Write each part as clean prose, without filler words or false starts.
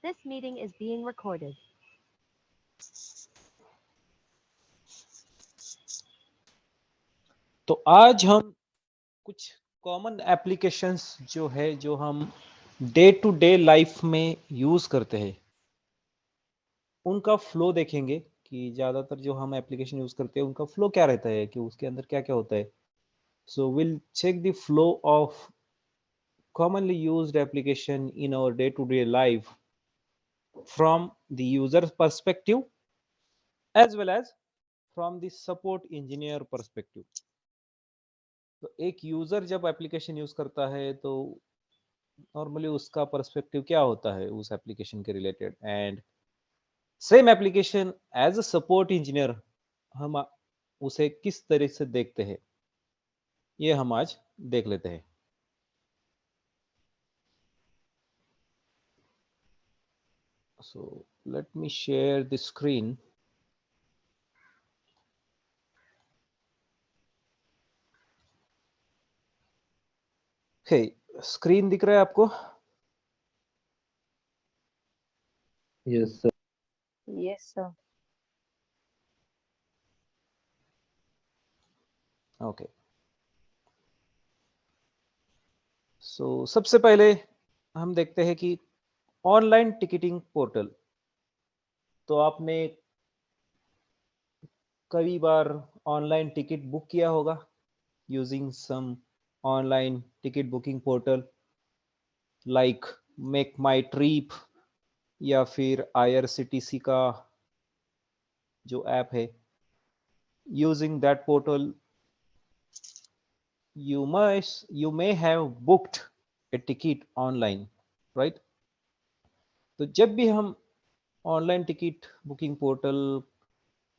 This meeting is being recorded. तो आज हम कुछ कॉमन एप्लीकेशंस जो हम डे टू डे लाइफ में यूज करते हैं उनका फ्लो देखेंगे कि ज़्यादातर जो हम एप्लीकेशन यूज करते हैं उनका फ्लो क्या रहता है कि उसके अंदर क्या क्या होता है. So will check the flow of commonly used application in our day to day life from the user perspective as well as from the support engineer perspective. तो एक यूजर जब एप्लीकेशन यूज करता है तो नॉर्मली उसका perspective क्या होता है उस एप्लीकेशन के related, and same application as a support engineer हम उसे किस तरह से देखते हैं ये हम आज देख लेते हैं. So let me share the screen. हे स्क्रीन दिख रहा है आपको? Yes, sir. Yes, sir. Okay. So सबसे पहले हम देखते हैं कि ऑनलाइन टिकटिंग पोर्टल. तो आपने कई बार ऑनलाइन टिकट बुक किया होगा using some online ticket booking portal like make my trip या फिर आईआरसीटीसी का जो ऐप है. Using that portal you may have booked a ticket online, right? तो जब भी हम online ticket booking portal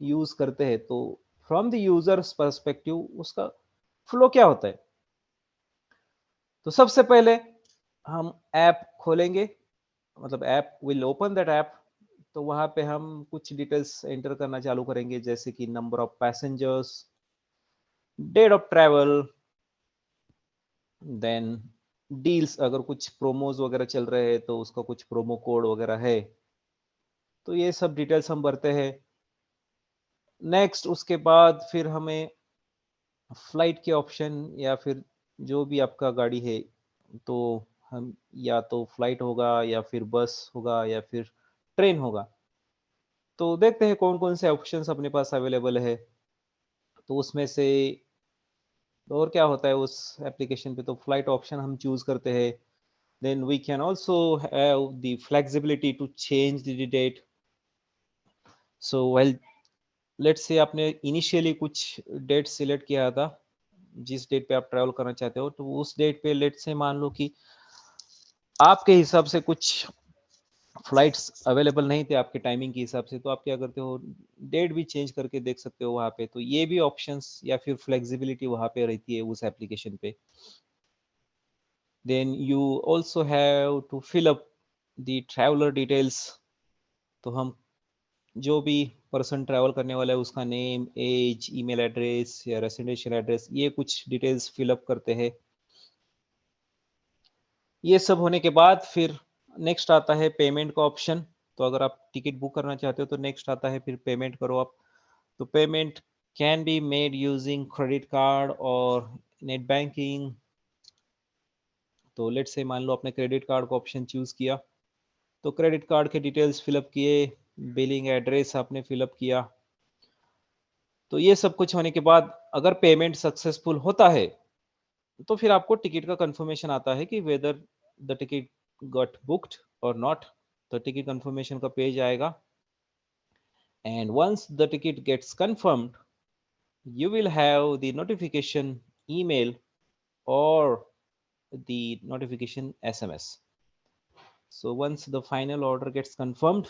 use करते हैं तो फ्रॉम द यूजर्स पर्सपेक्टिव उसका फ्लो क्या होता है. तो सबसे पहले हम ऐप खोलेंगे, मतलब app will open that app. तो वहां पे हम कुछ डिटेल्स एंटर करना चालू करेंगे जैसे कि number of passengers, date of travel, then deals, अगर कुछ प्रोमोज वगैरह चल रहे हैं तो उसका कुछ प्रोमो कोड वगैरह है तो ये सब डिटेल्स हम भरते हैं. नेक्स्ट उसके बाद फिर हमें फ्लाइट के ऑप्शन या फिर जो भी आपका गाड़ी है तो हम या तो फ्लाइट होगा या फिर बस होगा या फिर ट्रेन होगा. तो देखते हैं कौन कौन से ऑप्शंस अपने पास अवेलेबल है. तो उसमें से और क्या होता है उस एप्लीकेशन पे, तो फ्लाइट ऑप्शन हम चूज करते हैं. then we can also have the flexibility to change the date. so while let's say आपने इनिशियली कुछ डेट सिलेक्ट किया था जिस डेट पे आप ट्रैवल करना चाहते हो, तो उस डेट पे लेट्स से मान लो कि आपके हिसाब से कुछ फ्लाइट्स अवेलेबल नहीं थे आपके टाइमिंग के हिसाब से, तो आप क्या करते हो डेट भी चेंज करके देख सकते हो वहां पे. तो ये भी ऑप्शंस या फिर फ्लेक्सिबिलिटी वहां पे रहती है उस एप्लीकेशन पे. Then you also have to fill up the traveller details. तो हम जो भी पर्सन ट्रैवल करने वाला है उसका नेम, एज, ईमेल एड्रेस या रेसिडेंशियल एड्रेस, ये कुछ डिटेल्स फिलअप करते हैं. ये सब होने के बाद फिर नेक्स्ट आता है पेमेंट का ऑप्शन. तो अगर आप टिकट बुक करना चाहते हो तो नेक्स्ट आता है फिर पेमेंट करो आप. तो payment can be made using credit card और नेट बैंकिंग. तो लेट्स से मान लो आपने क्रेडिट कार्ड का ऑप्शन चूज किया, तो क्रेडिट कार्ड के डिटेल्स फिलअप किए, बिलिंग एड्रेस आपने फिलअप किया. तो ये सब कुछ होने के बाद अगर पेमेंट सक्सेसफुल होता है तो फिर आपको टिकट का कंफर्मेशन आता है कि whether the ticket got booked और नॉट. तो टिकट कंफर्मेशन का पेज आएगा, and once the ticket gets confirmed you will have the notification email or the notification SMS. So once the final order gets confirmed,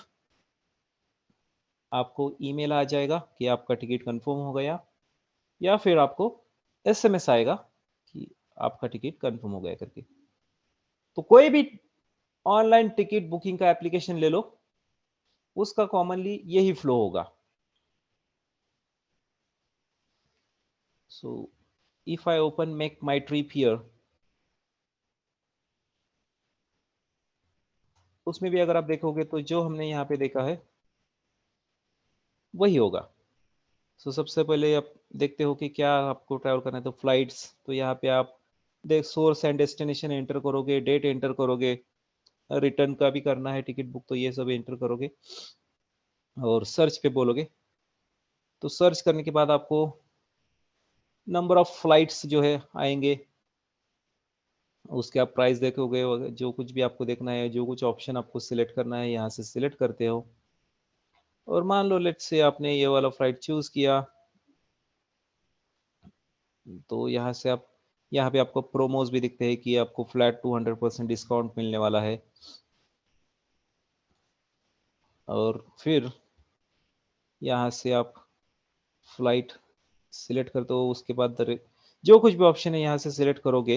आपको email आ जाएगा कि आपका ticket confirm हो गया, या फिर आपको एसएमएस आएगा कि आपका टिकट कंफर्म हो गया करके. तो कोई भी ऑनलाइन टिकट बुकिंग का एप्लीकेशन ले लो, उसका कॉमनली यही फ्लो होगा. So if I open make my trip here, उसमें भी अगर आप देखोगे तो जो हमने यहाँ पे देखा है वही होगा। सो सबसे पहले आप देखते हो कि क्या आपको ट्रैवल करना है, तो फ्लाइट्स, तो यहाँ पे आप देख सोर्स एंड डेस्टिनेशन एंटर करोगे, डेट एंटर करोगे, रिटर्न का भी करना है टिकट बुक, तो ये सब एंटर करोगे और सर्च पे बोलोगे। तो सर्च करने के बाद आपको नंबर ऑफ फ्लाइट्स जो है आएंगे, उसके आप प्राइस देखोगे, जो कुछ भी आपको देखना है, जो कुछ ऑप्शन आपको सिलेक्ट करना है यहाँ से सिलेक्ट करते हो। और मान लो लेट्स से आपने ये वाला फ्लाइट चूज किया, तो यहाँ से आप यहाँ पे आपको प्रोमोज भी दिखते हैं कि आपको फ्लैट 200% डिस्काउंट मिलने वाला है। और फिर यहाँ से आप फ्लाइट सिलेक्ट करते हो, उसके बाद जो कुछ भी ऑप्शन है यहाँ से सिलेक्ट करोगे।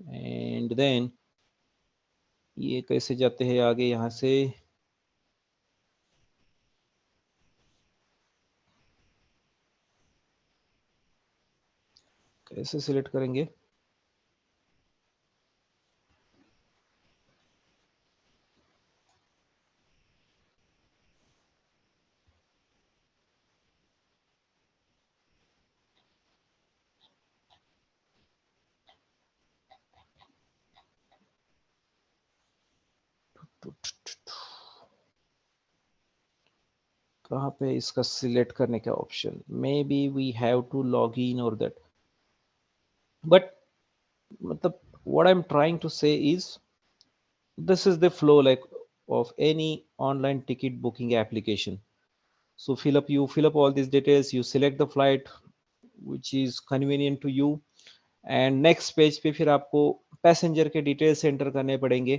एंड देन ये कैसे जाते हैं आगे, यहाँ से कैसे सिलेक्ट करेंगे, कहाँ पे इसका सिलेक्ट करने का option, maybe we have to log in और दैट, बट मतलब what I'm trying to say is this is the flow like of any online ticket booking application. So you fill up all these details, you select the flight which is convenient to you, and next page पे फिर आपको passenger के details enter करने पड़ेंगे।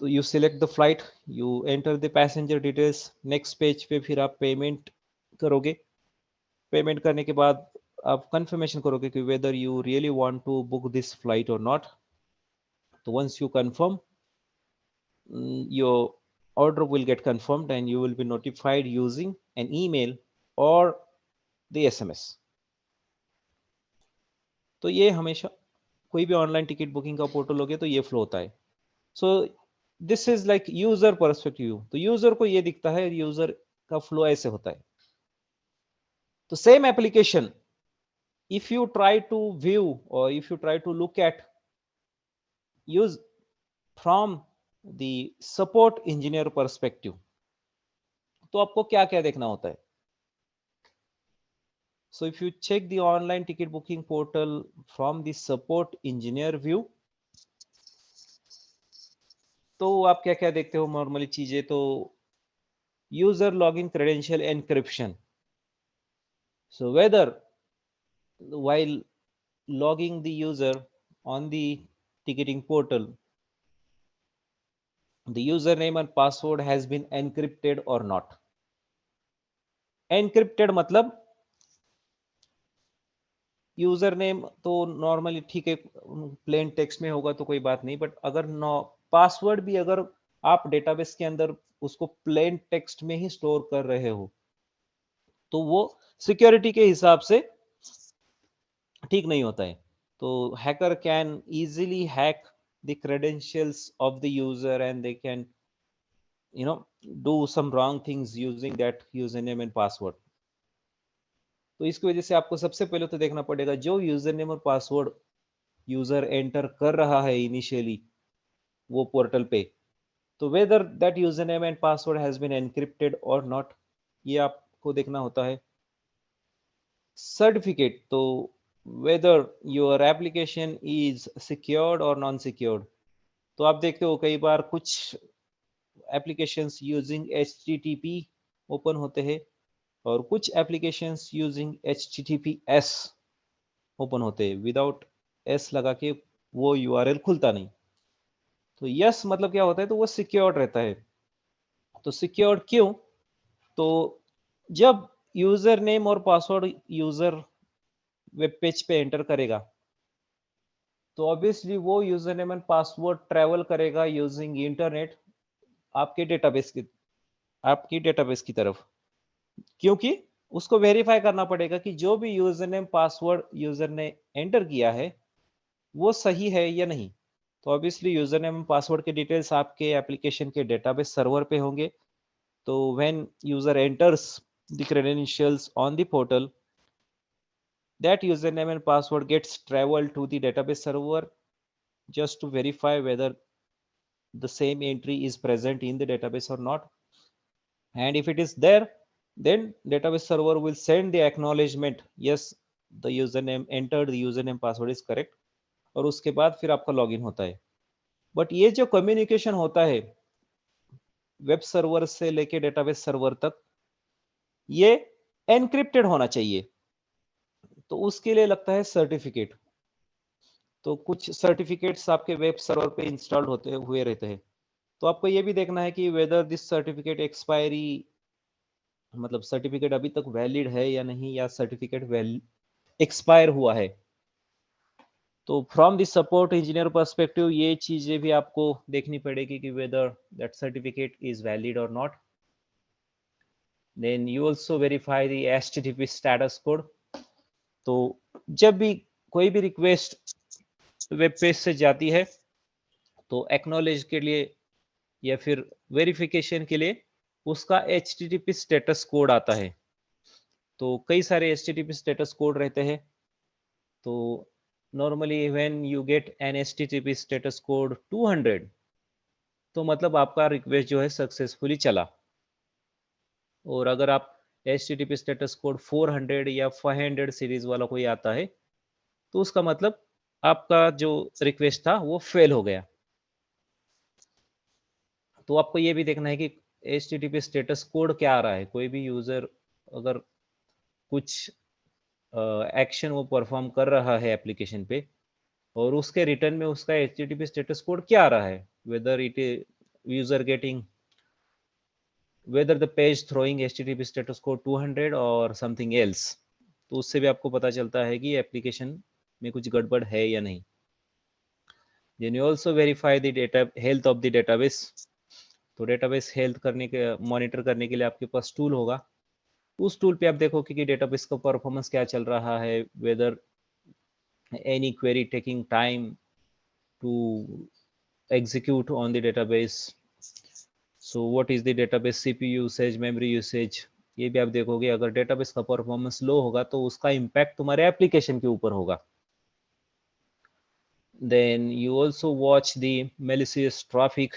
तो you select the flight, you enter the passenger details, next page पे फिर आप पेमेंट करोगे। पेमेंट करने के बाद आप कंफर्मेशन करोगे कि whether you really want to book this flight or not. तो once you confirm, your order will get confirmed and you will be notified using an email or the SMS. तो ये हमेशा कोई भी ऑनलाइन टिकट बुकिंग का portal हो गया तो ये फ्लो होता है। So this is like user perspective, तो यूजर को ये दिखता है, यूजर का फ्लो ऐसे होता है। तो same application if you try to view or if you try to look at use from the support engineer perspective, तो आपको क्या क्या देखना होता है। So if you check the online ticket booking portal from the support engineer view, तो आप क्या क्या देखते हो नॉर्मली चीजें, तो user login credential encryption. So whether while logging the user on the ticketing portal, the username and password has been encrypted or not. Encrypted मतलब user name तो नॉर्मली ठीक है, प्लेन टेक्स्ट में होगा तो कोई बात नहीं, बट अगर पासवर्ड भी अगर आप डेटाबेस के अंदर उसको प्लेन टेक्स्ट में ही स्टोर कर रहे हो तो वो सिक्योरिटी के हिसाब से ठीक नहीं होता है। तो hacker can easily hack the credentials of the user and they can do some wrong things using that user name and password. तो इसकी वजह से आपको सबसे पहले तो देखना पड़ेगा जो यूजर नेम और पासवर्ड यूजर एंटर कर रहा है इनिशियली वो पोर्टल पे, तो whether that user name and password has been encrypted और नॉट, ये आपको देखना होता है। सर्टिफिकेट, तो whether your application is secured और नॉन सिक्योर्ड। तो आप देखते हो कई बार कुछ एप्लीकेशंस यूजिंग HTTP ओपन होते हैं और कुछ एप्लीकेशंस यूजिंग HTTPS ओपन होते हैं, विदाउट एस लगा के वो URL खुलता नहीं। तो यस मतलब क्या होता है, तो वो सिक्योर्ड रहता है। तो सिक्योर्ड क्यों, तो जब यूजर नेम और पासवर्ड यूजर वेब पेज पे एंटर करेगा तो ऑब्वियसली वो user name and password travel करेगा यूजिंग इंटरनेट आपके डेटाबेस की तरफ, क्योंकि उसको वेरीफाई करना पड़ेगा कि जो भी यूजर नेम पासवर्ड यूजर ने एंटर किया है वो सही है या नहीं। तो ऑब्वियसली यूजर नेम पासवर्ड के डिटेल्स आपके एप्लीकेशन के डेटाबेस सर्वर पे होंगे। तो when user enters the credentials on the portal, that username and password gets traveled to the database server just to verify whether the same entry is present in the database or not. And if it is there, then database server will send the acknowledgement, yes, the username entered, the username password is correct, और उसके बाद फिर आपका login होता है। But ये जो communication होता है वेब सर्वर से लेके डेटाबेस सर्वर तक, ये एनक्रिप्टेड होना चाहिए। तो उसके लिए लगता है सर्टिफिकेट। तो कुछ सर्टिफिकेट्स आपके वेब सर्वर पे इंस्टॉल्ड होते हुए रहते हैं। तो आपको ये भी देखना है कि वेदर दिस सर्टिफिकेट एक्सपायरी, मतलब सर्टिफिकेट अभी तक वैलिड है या नहीं, या सर्टिफिकेट एक्सपायर हुआ है। तो from the support engineer perspective ये चीजें भी आपको देखनी पड़ेगी कि whether that certificate is valid और not. Then you also verify the HTTP status code. तो जब भी कोई भी रिक्वेस्ट वेब पेज से जाती है तो एक्नॉलेज के लिए या फिर वेरिफिकेशन के लिए उसका HTTP स्टेटस कोड आता है। तो कई सारे HTTP स्टेटस कोड रहते हैं। तो normally when you get an HTTP status code 200, तो मतलब आपका रिक्वेस्ट जो है सक्सेसफुली चला। और अगर आप HTTP स्टेटस कोड 400 या 500 सीरीज वाला कोई आता है तो उसका मतलब आपका जो रिक्वेस्ट था वो फेल हो गया। तो आपको ये भी देखना है कि HTTP स्टेटस कोड क्या आ रहा है। कोई भी यूजर अगर कुछ एक्शन वो परफॉर्म कर रहा है एप्लीकेशन पे और उसके रिटर्न में उसका HTTP स्टेटस कोड क्या आ रहा है, whether it user getting, whether the page throwing HTTP status code 200 और समथिंग एल्स, तो उससे भी आपको पता चलता है कि एप्लीकेशन में कुछ गड़बड़ है या नहीं। Then you also verify the data health of the database. तो डेटाबेस हेल्थ करने के मॉनिटर करने के लिए आपके पास टूल होगा। उस टूल पे आप देखोगे कि डेटाबेस का परफॉर्मेंस क्या चल रहा है, weather any query taking time to execute on the database, so what is the database CPU usage, memory usage, ये भी आप देखोगे। अगर डेटाबेस का परफॉर्मेंस लो होगा तो उसका इम्पैक्ट तुम्हारे एप्लीकेशन के ऊपर होगा। then you also watch the malicious traffic,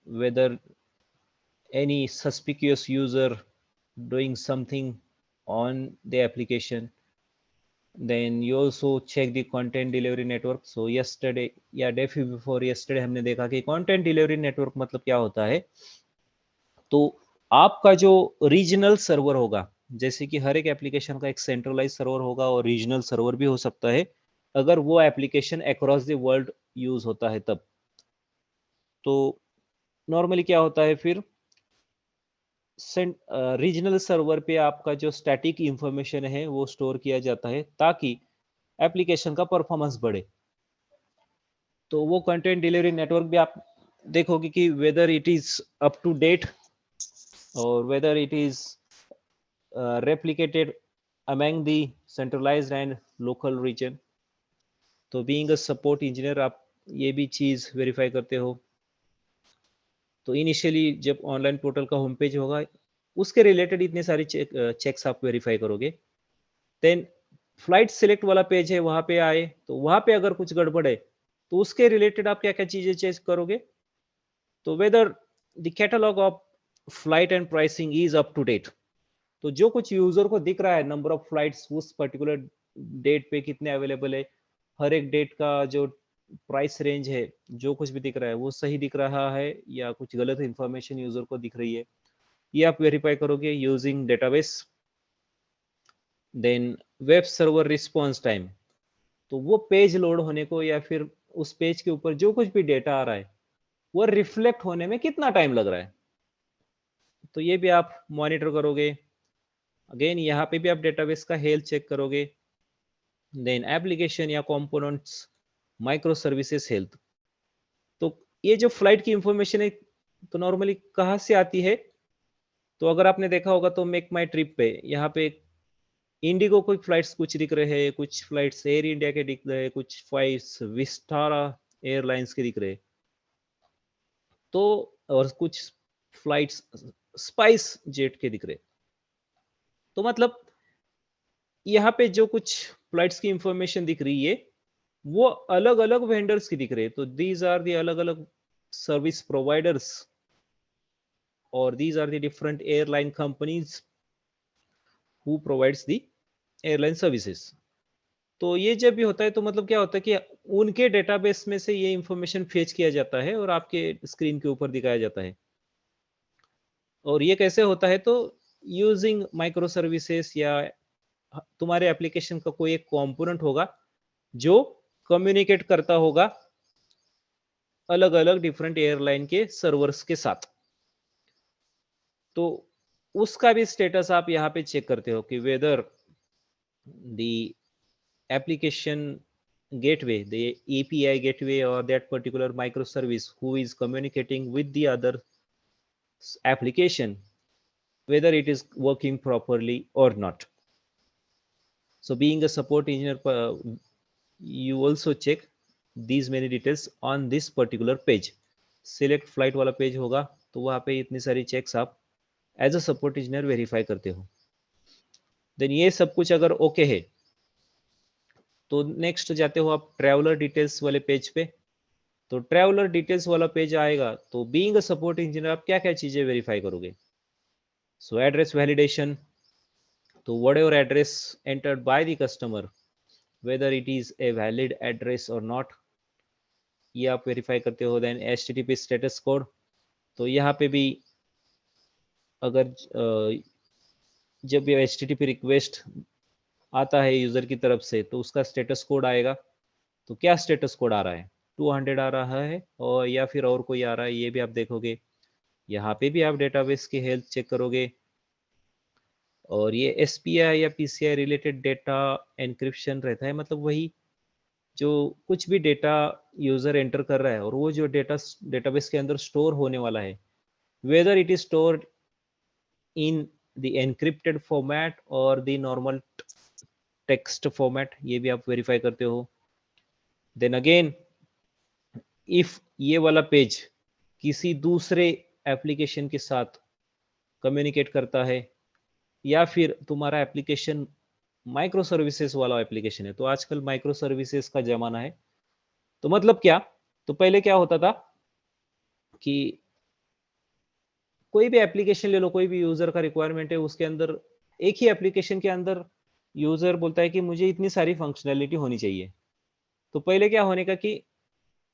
whether any suspicious user doing something on the application. Then you also check the content delivery network. So yesterday या day before yesterday हमने देखा कि content delivery network मतलब क्या होता है। तो आपका जो रीजनल सर्वर होगा, जैसे कि हर एक एप्लीकेशन का एक सेंट्रलाइज सर्वर होगा और रीजनल सर्वर भी हो सकता है अगर वो application across the world use होता है तब। तो नॉर्मली क्या होता है फिर, रीजनल सर्वर पे आपका जो स्टैटिक इंफॉर्मेशन है वो स्टोर किया जाता है ताकि एप्लीकेशन का परफॉर्मेंस बढ़े। तो वो कंटेंट डिलीवरी नेटवर्क भी आप देखोगे कि whether it is up to date और whether it is replicated among the centralized and local region। तो बीइंग अ सपोर्ट इंजीनियर आप ये भी चीज वेरीफाई करते हो। तो इनिशियली जब ऑनलाइन पोर्टल का होम पेज होगा उसके रिलेटेड इतने सारे चेक्स आप वेरीफाई करोगे। देन फ्लाइट सिलेक्ट वाला पेज है, वहां पे आए तो वहां पे अगर कुछ गड़बड़ है तो उसके रिलेटेड आप क्या क्या चीजें चेक करोगे। तो whether the catalogue of flight and pricing is up to date. तो जो कुछ यूजर को दिख रहा है नंबर ऑफ फ्लाइट्स उस पर्टिकुलर डेट पे कितने अवेलेबल है, हर एक डेट का जो प्राइस रेंज है, जो कुछ भी दिख रहा है वो सही दिख रहा है या कुछ गलत इंफॉर्मेशन यूजर को दिख रही है, ये आप वेरीफाई करोगे using database. Then web server response time, तो वो पेज लोड होने को या फिर उस पेज के ऊपर जो कुछ भी डेटा आ रहा है वो रिफ्लेक्ट होने में कितना टाइम लग रहा है, तो ये भी आप मॉनिटर करोगे। अगेन यहाँ पे भी आप डेटाबेस का हेल्थ चेक करोगे। देन एप्लीकेशन या कंपोनेंट्स माइक्रो सर्विसेज हेल्थ। तो ये जो फ्लाइट की इंफॉर्मेशन है तो नॉर्मली कहाँ से आती है, तो अगर आपने देखा होगा तो मेक माई ट्रिप पे यहाँ पे इंडिगो कोई फ्लाइट्स कुछ दिख रहे हैं, कुछ फ्लाइट्स एयर इंडिया के दिख रहे हैं, कुछ फ्लाइट्स विस्टारा एयरलाइंस के दिख रहे, तो और कुछ फ्लाइट्स स्पाइस जेट के दिख रहे। तो मतलब यहाँ पे जो कुछ फ्लाइट्स की इंफॉर्मेशन दिख रही है वो अलग अलग वेंडर्स की दिख रही है। तो दीज आर दी अलग अलग सर्विस प्रोवाइडर्स और these are the different airline companies who provides the airline services. तो ये जब भी होता है तो मतलब क्या होता है कि उनके डेटाबेस में से ये इंफॉर्मेशन फेच किया जाता है और आपके स्क्रीन के ऊपर दिखाया जाता है। और ये कैसे होता है, तो यूजिंग माइक्रो सर्विसेज या तुम्हारे एप्लीकेशन का कोई एक कंपोनेंट होगा जो कम्युनिकेट करता होगा अलग अलग डिफरेंट एयरलाइन के सर्वर्स के साथ। तो उसका भी स्टेटस आप यहाँ पे चेक करते हो कि whether the application gateway, the API gateway or that particular microservice who is communicating with the other application, whether it is working properly or not. So being a support engineer, you also check these many details on this particular page. Select flight वाला page होगा तो वहाँ पे इतनी सारी checks आप as a support engineer verify करते हो। देन ये सब कुछ अगर ओके है तो नेक्स्ट जाते हो आप ट्रैवलर डिटेल्स वाले पेज पे। तो ट्रैवलर डिटेल्स वाला पेज आएगा तो बीइंग अ सपोर्ट इंजीनियर आप क्या क्या चीजें वेरीफाई करोगे। सो एड्रेस वैलिडेशन, तो whatever address entered by the customer, whether it is a valid address or not, ये आप वेरीफाई करते हो। देन HTTP स्टेटस कोड, तो यहाँ पे भी अगर जब ये HTTP रिक्वेस्ट आता है यूजर की तरफ से तो उसका स्टेटस कोड आएगा। तो क्या स्टेटस कोड आ रहा है, 200 आ रहा है और या फिर और कोई आ रहा है, ये भी आप देखोगे। यहाँ पे भी आप डेटाबेस की हेल्थ चेक करोगे। और ये SPI या PCI रिलेटेड डेटा एनक्रिप्शन रहता है, मतलब वही जो कुछ भी डेटा यूजर एंटर कर रहा है और वो जो डेटाबेस के अंदर स्टोर होने वाला है, whether it is stored in the encrypted format और द नॉर्मल टेक्स्ट फॉर्मेट, ये भी आप वेरीफाई करते हो। देन अगेन इफ ये वाला पेज किसी दूसरे एप्लीकेशन के साथ कम्युनिकेट करता है या फिर तुम्हारा एप्लीकेशन माइक्रो सर्विसेज वाला एप्लीकेशन है, तो आजकल माइक्रो सर्विसेज का जमाना है। तो मतलब क्या, तो पहले क्या होता था कि कोई भी एप्लीकेशन ले लो, कोई भी यूजर का रिक्वायरमेंट है, उसके अंदर एक ही एप्लीकेशन के अंदर यूजर बोलता है कि मुझे इतनी सारी फंक्शनैलिटी होनी चाहिए। तो पहले क्या होने का कि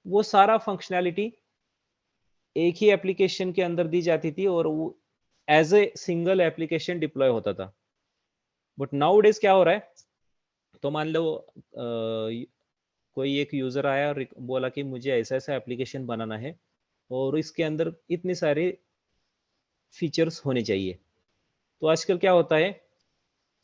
वो सारा फंक्शनैलिटी एक ही एप्लीकेशन के अंदर दी जाती थी और वो as a single application deploy होता था। बट नाउ डेज क्या हो रहा है, तो मान लो कोई एक यूजर आया और बोला कि मुझे ऐसा ऐसा एप्लीकेशन बनाना है और इसके अंदर इतने सारे फीचर्स होने चाहिए। तो आजकल क्या होता है,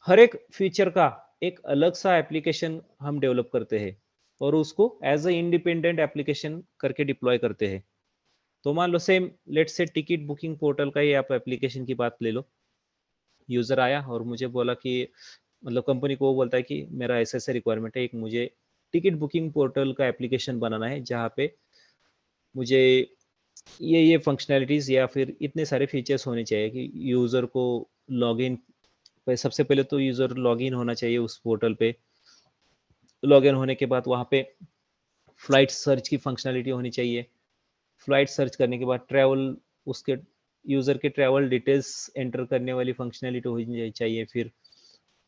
हर एक फीचर का एक अलग सा एप्लीकेशन हम डेवलप करते हैं और उसको एज ए इंडिपेंडेंट एप्लीकेशन करके डिप्लॉय करते हैं। तो मान लो same let's say ticket booking portal का ही आप एप्लीकेशन की बात ले लो। यूजर आया और मुझे बोला कि मतलब कंपनी को वो बोलता है कि मेरा ऐसे ऐसे रिक्वायरमेंट है, एक मुझे टिकट बुकिंग पोर्टल का एप्लीकेशन बनाना है जहाँ पे मुझे ये फंक्शनैलिटीज या फिर इतने सारे फीचर्स होने चाहिए कि यूजर को लॉगिन, सबसे पहले तो यूजर लॉगिन होना चाहिए उस पोर्टल पे। लॉगिन होने के बाद वहाँ पे फ्लाइट सर्च की फंक्शनैलिटी होनी चाहिए। फ्लाइट सर्च करने के बाद ट्रैवल, उसके यूजर के ट्रैवल डिटेल्स एंटर करने वाली फंक्शनैलिटी होनी चाहिए। फिर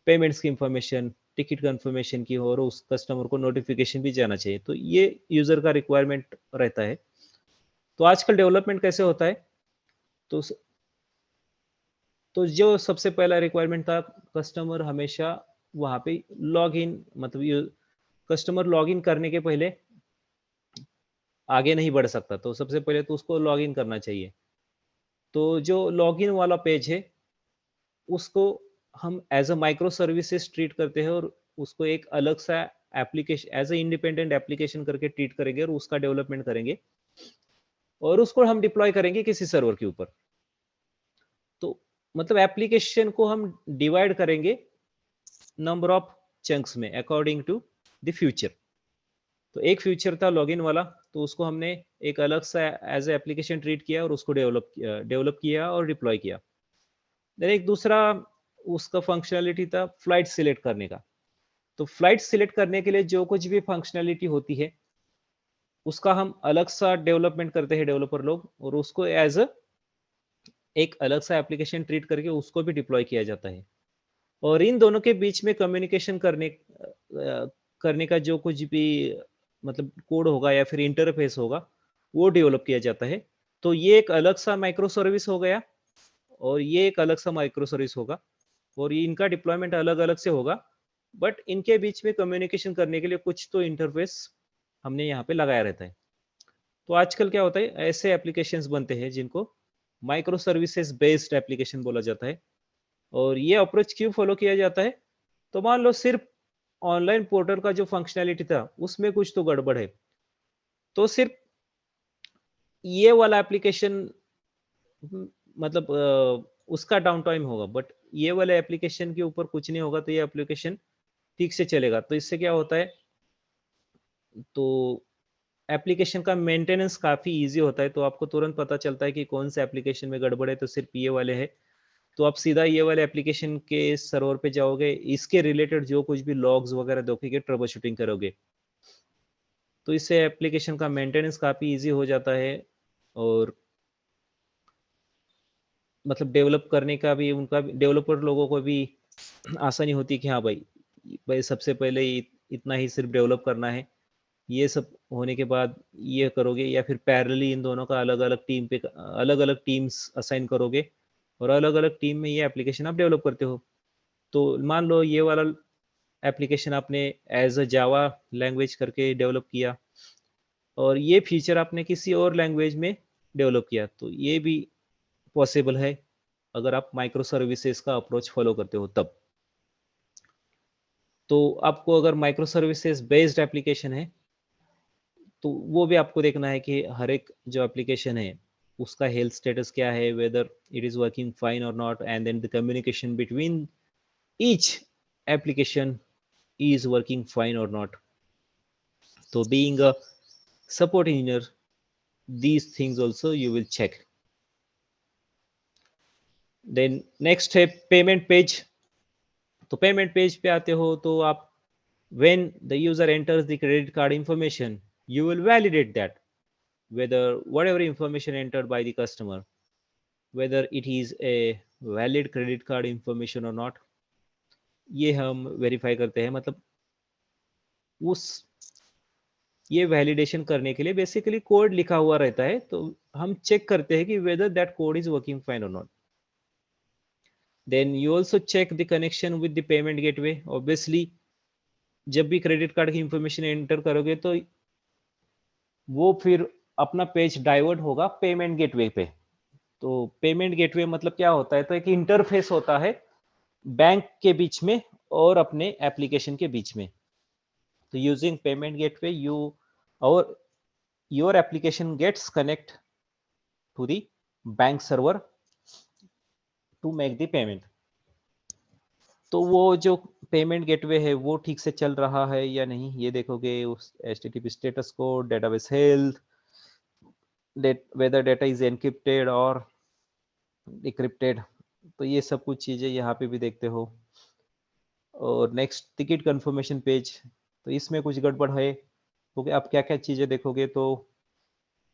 पेमेंट्स की इंफॉर्मेशन, टिकट कंफर्मेशन की, और उस कस्टमर को नोटिफिकेशन भी जाना चाहिए। तो ये यूजर का रिक्वायरमेंट रहता है। तो आजकल डेवलपमेंट कैसे होता है, तो जो सबसे पहला रिक्वायरमेंट था, कस्टमर हमेशा वहां पे लॉग इन, मतलब कस्टमर लॉग इन करने के पहले आगे नहीं बढ़ सकता, तो सबसे पहले तो उसको लॉग इन करना चाहिए। तो जो लॉग इन वाला पेज है उसको हम as a micro services treat करते हैं और उसको एक अलग सा application as a independent application करके ट्रीट करेंगे और उसका डेवलपमेंट करेंगे और उसको हम डिप्लॉय करेंगे किसी सर्वर के ऊपर। तो मतलब एप्लीकेशन को हम डिवाइड करेंगे नंबर ऑफ चंक्स में अकॉर्डिंग टू द फ्यूचर। तो एक फीचर था लॉगिन वाला, तो उसको हमने एक अलग सा एज ए एप्लीकेशन ट्रीट किया और उसको डेवलप किया और डिप्लॉय किया। देन एक दूसरा उसका फंक्शनैलिटी था फ्लाइट सिलेक्ट करने का। तो फ्लाइट सिलेक्ट करने के लिए जो कुछ भी फंक्शनैलिटी होती है उसका हम अलग सा डेवलपमेंट करते हैं डेवलपर लोग, और उसको एज एक अलग सा एप्लीकेशन ट्रीट करके उसको भी डिप्लॉय किया जाता है। और इन दोनों के बीच में कम्युनिकेशन करने का जो कुछ भी मतलब कोड होगा या फिर इंटरफेस होगा वो डेवलप किया जाता है। तो ये एक अलग सा माइक्रो सर्विस हो गया और ये एक अलग सा माइक्रो सर्विस होगा, और ये इनका डिप्लॉयमेंट अलग अलग से होगा, बट इनके बीच में कम्युनिकेशन करने के लिए कुछ तो इंटरफेस हमने यहाँ पे लगाया रहता है। तो आजकल क्या होता है, ऐसे एप्लीकेशंस बनते हैं जिनको माइक्रो सर्विसेज बेस्ड एप्लीकेशन बोला जाता है। और ये अप्रोच क्यों फॉलो किया जाता है, तो मान लो सिर्फ ऑनलाइन पोर्टल का जो फंक्शनैलिटी था उसमें कुछ तो गड़बड़ है, तो सिर्फ ये वाला एप्लीकेशन मतलब उसका डाउन टाइम होगा, बट ये वाले एप्लीकेशन के ऊपर कुछ नहीं होगा तो ये एप्लीकेशन ठीक से चलेगा। तो इससे क्या होता है, तो एप्लीकेशन का मेंटेनेंस काफ़ी ईज़ी होता है, तो आपको तुरंत पता चलता है कि कौन से एप्लीकेशन में गड़बड़ है, तो सिर्फ ये वाले है। तो आप सीधा ये वाले एप्लीकेशन के सर्वर पे जाओगे, इसके रिलेटेड जो कुछ भी लॉग्स वगैरह देखोगे, ट्रबल शूटिंग करोगे। तो इससे एप्लीकेशन का मेंटेनेंस काफ़ी ईज़ी हो जाता है, और मतलब डेवलप करने का भी उनका भी डेवलपर लोगों को भी आसानी होती है कि हाँ भाई सबसे पहले इतना ही सिर्फ डेवलप करना है। ये सब होने के बाद ये करोगे, या फिर पैरेलली इन दोनों का अलग अलग टीम्स असाइन करोगे और अलग अलग टीम में ये एप्लीकेशन आप डेवलप करते हो। तो मान लो ये वाला एप्लीकेशन आपने एज अ जावा लैंग्वेज करके डेवलप किया और ये फीचर आपने किसी और लैंग्वेज में डेवलप किया, तो ये भी पॉसिबल है अगर आप माइक्रो सर्विसेज का अप्रोच फॉलो करते हो तब। तो आपको अगर माइक्रो सर्विसेज बेस्ड एप्लीकेशन है तो वो भी आपको देखना है कि हर एक जो एप्लीकेशन है उसका हेल्थ स्टेटस क्या है, whether it is working fine और not, and then the communication between each application is working fine or not. So being a support engineer, these things also you will check. Then next है payment page. तो payment page पे आते हो तो आप when the user enters the credit card information, you will validate that whether whatever information entered by the customer, whether it is a valid credit card information or not, ये हम verify करते हैं। मतलब उस ये वैलिडेशन करने के लिए बेसिकली कोड लिखा हुआ रहता है, तो हम चेक करते हैं कि whether that code is working fine और not. Then you also check the connection with the payment gateway. Obviously जब भी क्रेडिट कार्ड की इंफॉर्मेशन एंटर करोगे तो वो फिर अपना पेज डाइवर्ट होगा पेमेंट गेटवे पे। तो पेमेंट गेटवे मतलब क्या होता है, तो एक इंटरफेस होता है बैंक के बीच में और अपने एप्लीकेशन के बीच में। तो यूजिंग पेमेंट गेटवे यू और your application gets connect to the bank server to make the payment। तो वो जो पेमेंट गेटवे है वो ठीक से चल रहा है या नहीं ये देखोगे, उस HTTP status code, database health, whether data is encrypted और डिक्रिप्टेड, तो ये सब कुछ चीजें यहाँ पे भी देखते हो। और नेक्स्ट टिकट कंफर्मेशन पेज, तो इसमें कुछ गड़बड़ है तो आप क्या क्या चीजें देखोगे, तो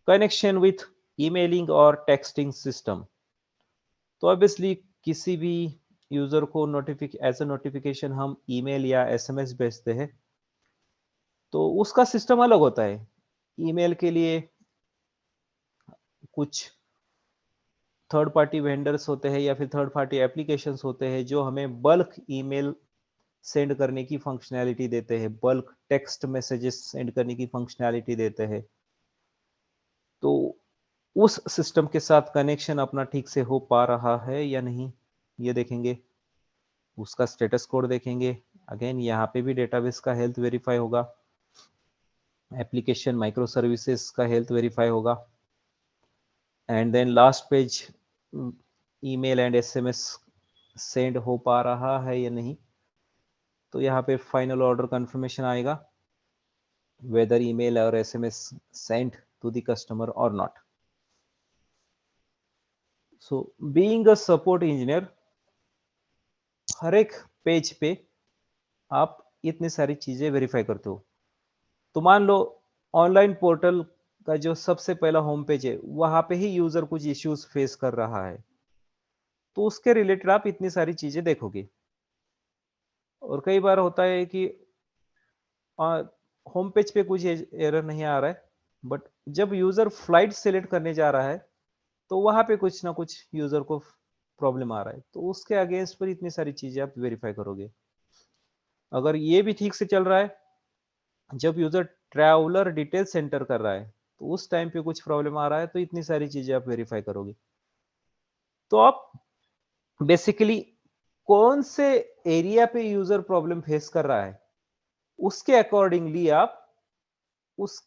कनेक्शन विथ ईमेलिंग और टेक्सटिंग सिस्टम। तो ऑब्वियसली किसी भी यूजर को एज अ नोटिफिकेशन हम ईमेल या एसएमएस भेजते हैं तो उसका सिस्टम अलग होता है। ईमेल के लिए कुछ थर्ड पार्टी वेंडर्स होते हैं या फिर थर्ड पार्टी एप्लीकेशंस होते हैं जो हमें बल्क ईमेल सेंड करने की फंक्शनैलिटी देते हैं, बल्क टेक्स्ट मैसेजेस सेंड करने की फंक्शनैलिटी देते हैं। तो उस सिस्टम के साथ कनेक्शन अपना ठीक से हो पा रहा है या नहीं ये देखेंगे, उसका स्टेटस कोड देखेंगे। अगेन यहाँ पे भी डेटाबेस का हेल्थ वेरीफाई होगा, एप्लीकेशन माइक्रो सर्विसेज का हेल्थ वेरीफाई होगा, and then last page email and SMS send हो पा रहा है या नहीं, तो यहाँ पे फाइनल ऑर्डर कंफर्मेशन आएगा। whether email or SMS sent to the customer or not. So being a support engineer, हर एक पेज पे आप इतनी सारी चीजें वेरीफाई करते हो। तो मान लो ऑनलाइन पोर्टल का जो सबसे पहला होम पेज है, वहां पे ही यूजर कुछ इश्यूज फेस कर रहा है, तो उसके रिलेटेड आप इतनी सारी चीजें देखोगे। और कई बार होता है कि होम पेज पे कुछ एरर नहीं आ रहा है, बट जब यूजर फ्लाइट सेलेक्ट करने जा रहा है तो वहां पे कुछ ना कुछ यूजर को प्रॉब्लम आ रहा है, तो उसके अगेंस्ट पर इतनी सारी चीजें आप वेरीफाई करोगे। अगर ये भी ठीक से चल रहा है, जब यूजर ट्रैवलर डिटेल सेंटर कर रहा है तो उस टाइम पे कुछ प्रॉब्लम आ रहा है, तो इतनी सारी चीजें आप वेरीफाई करोगे। तो आप बेसिकली कौन से एरिया पे यूजर प्रॉब्लम फेस कर रहा है, उसके अकॉर्डिंगली आप उस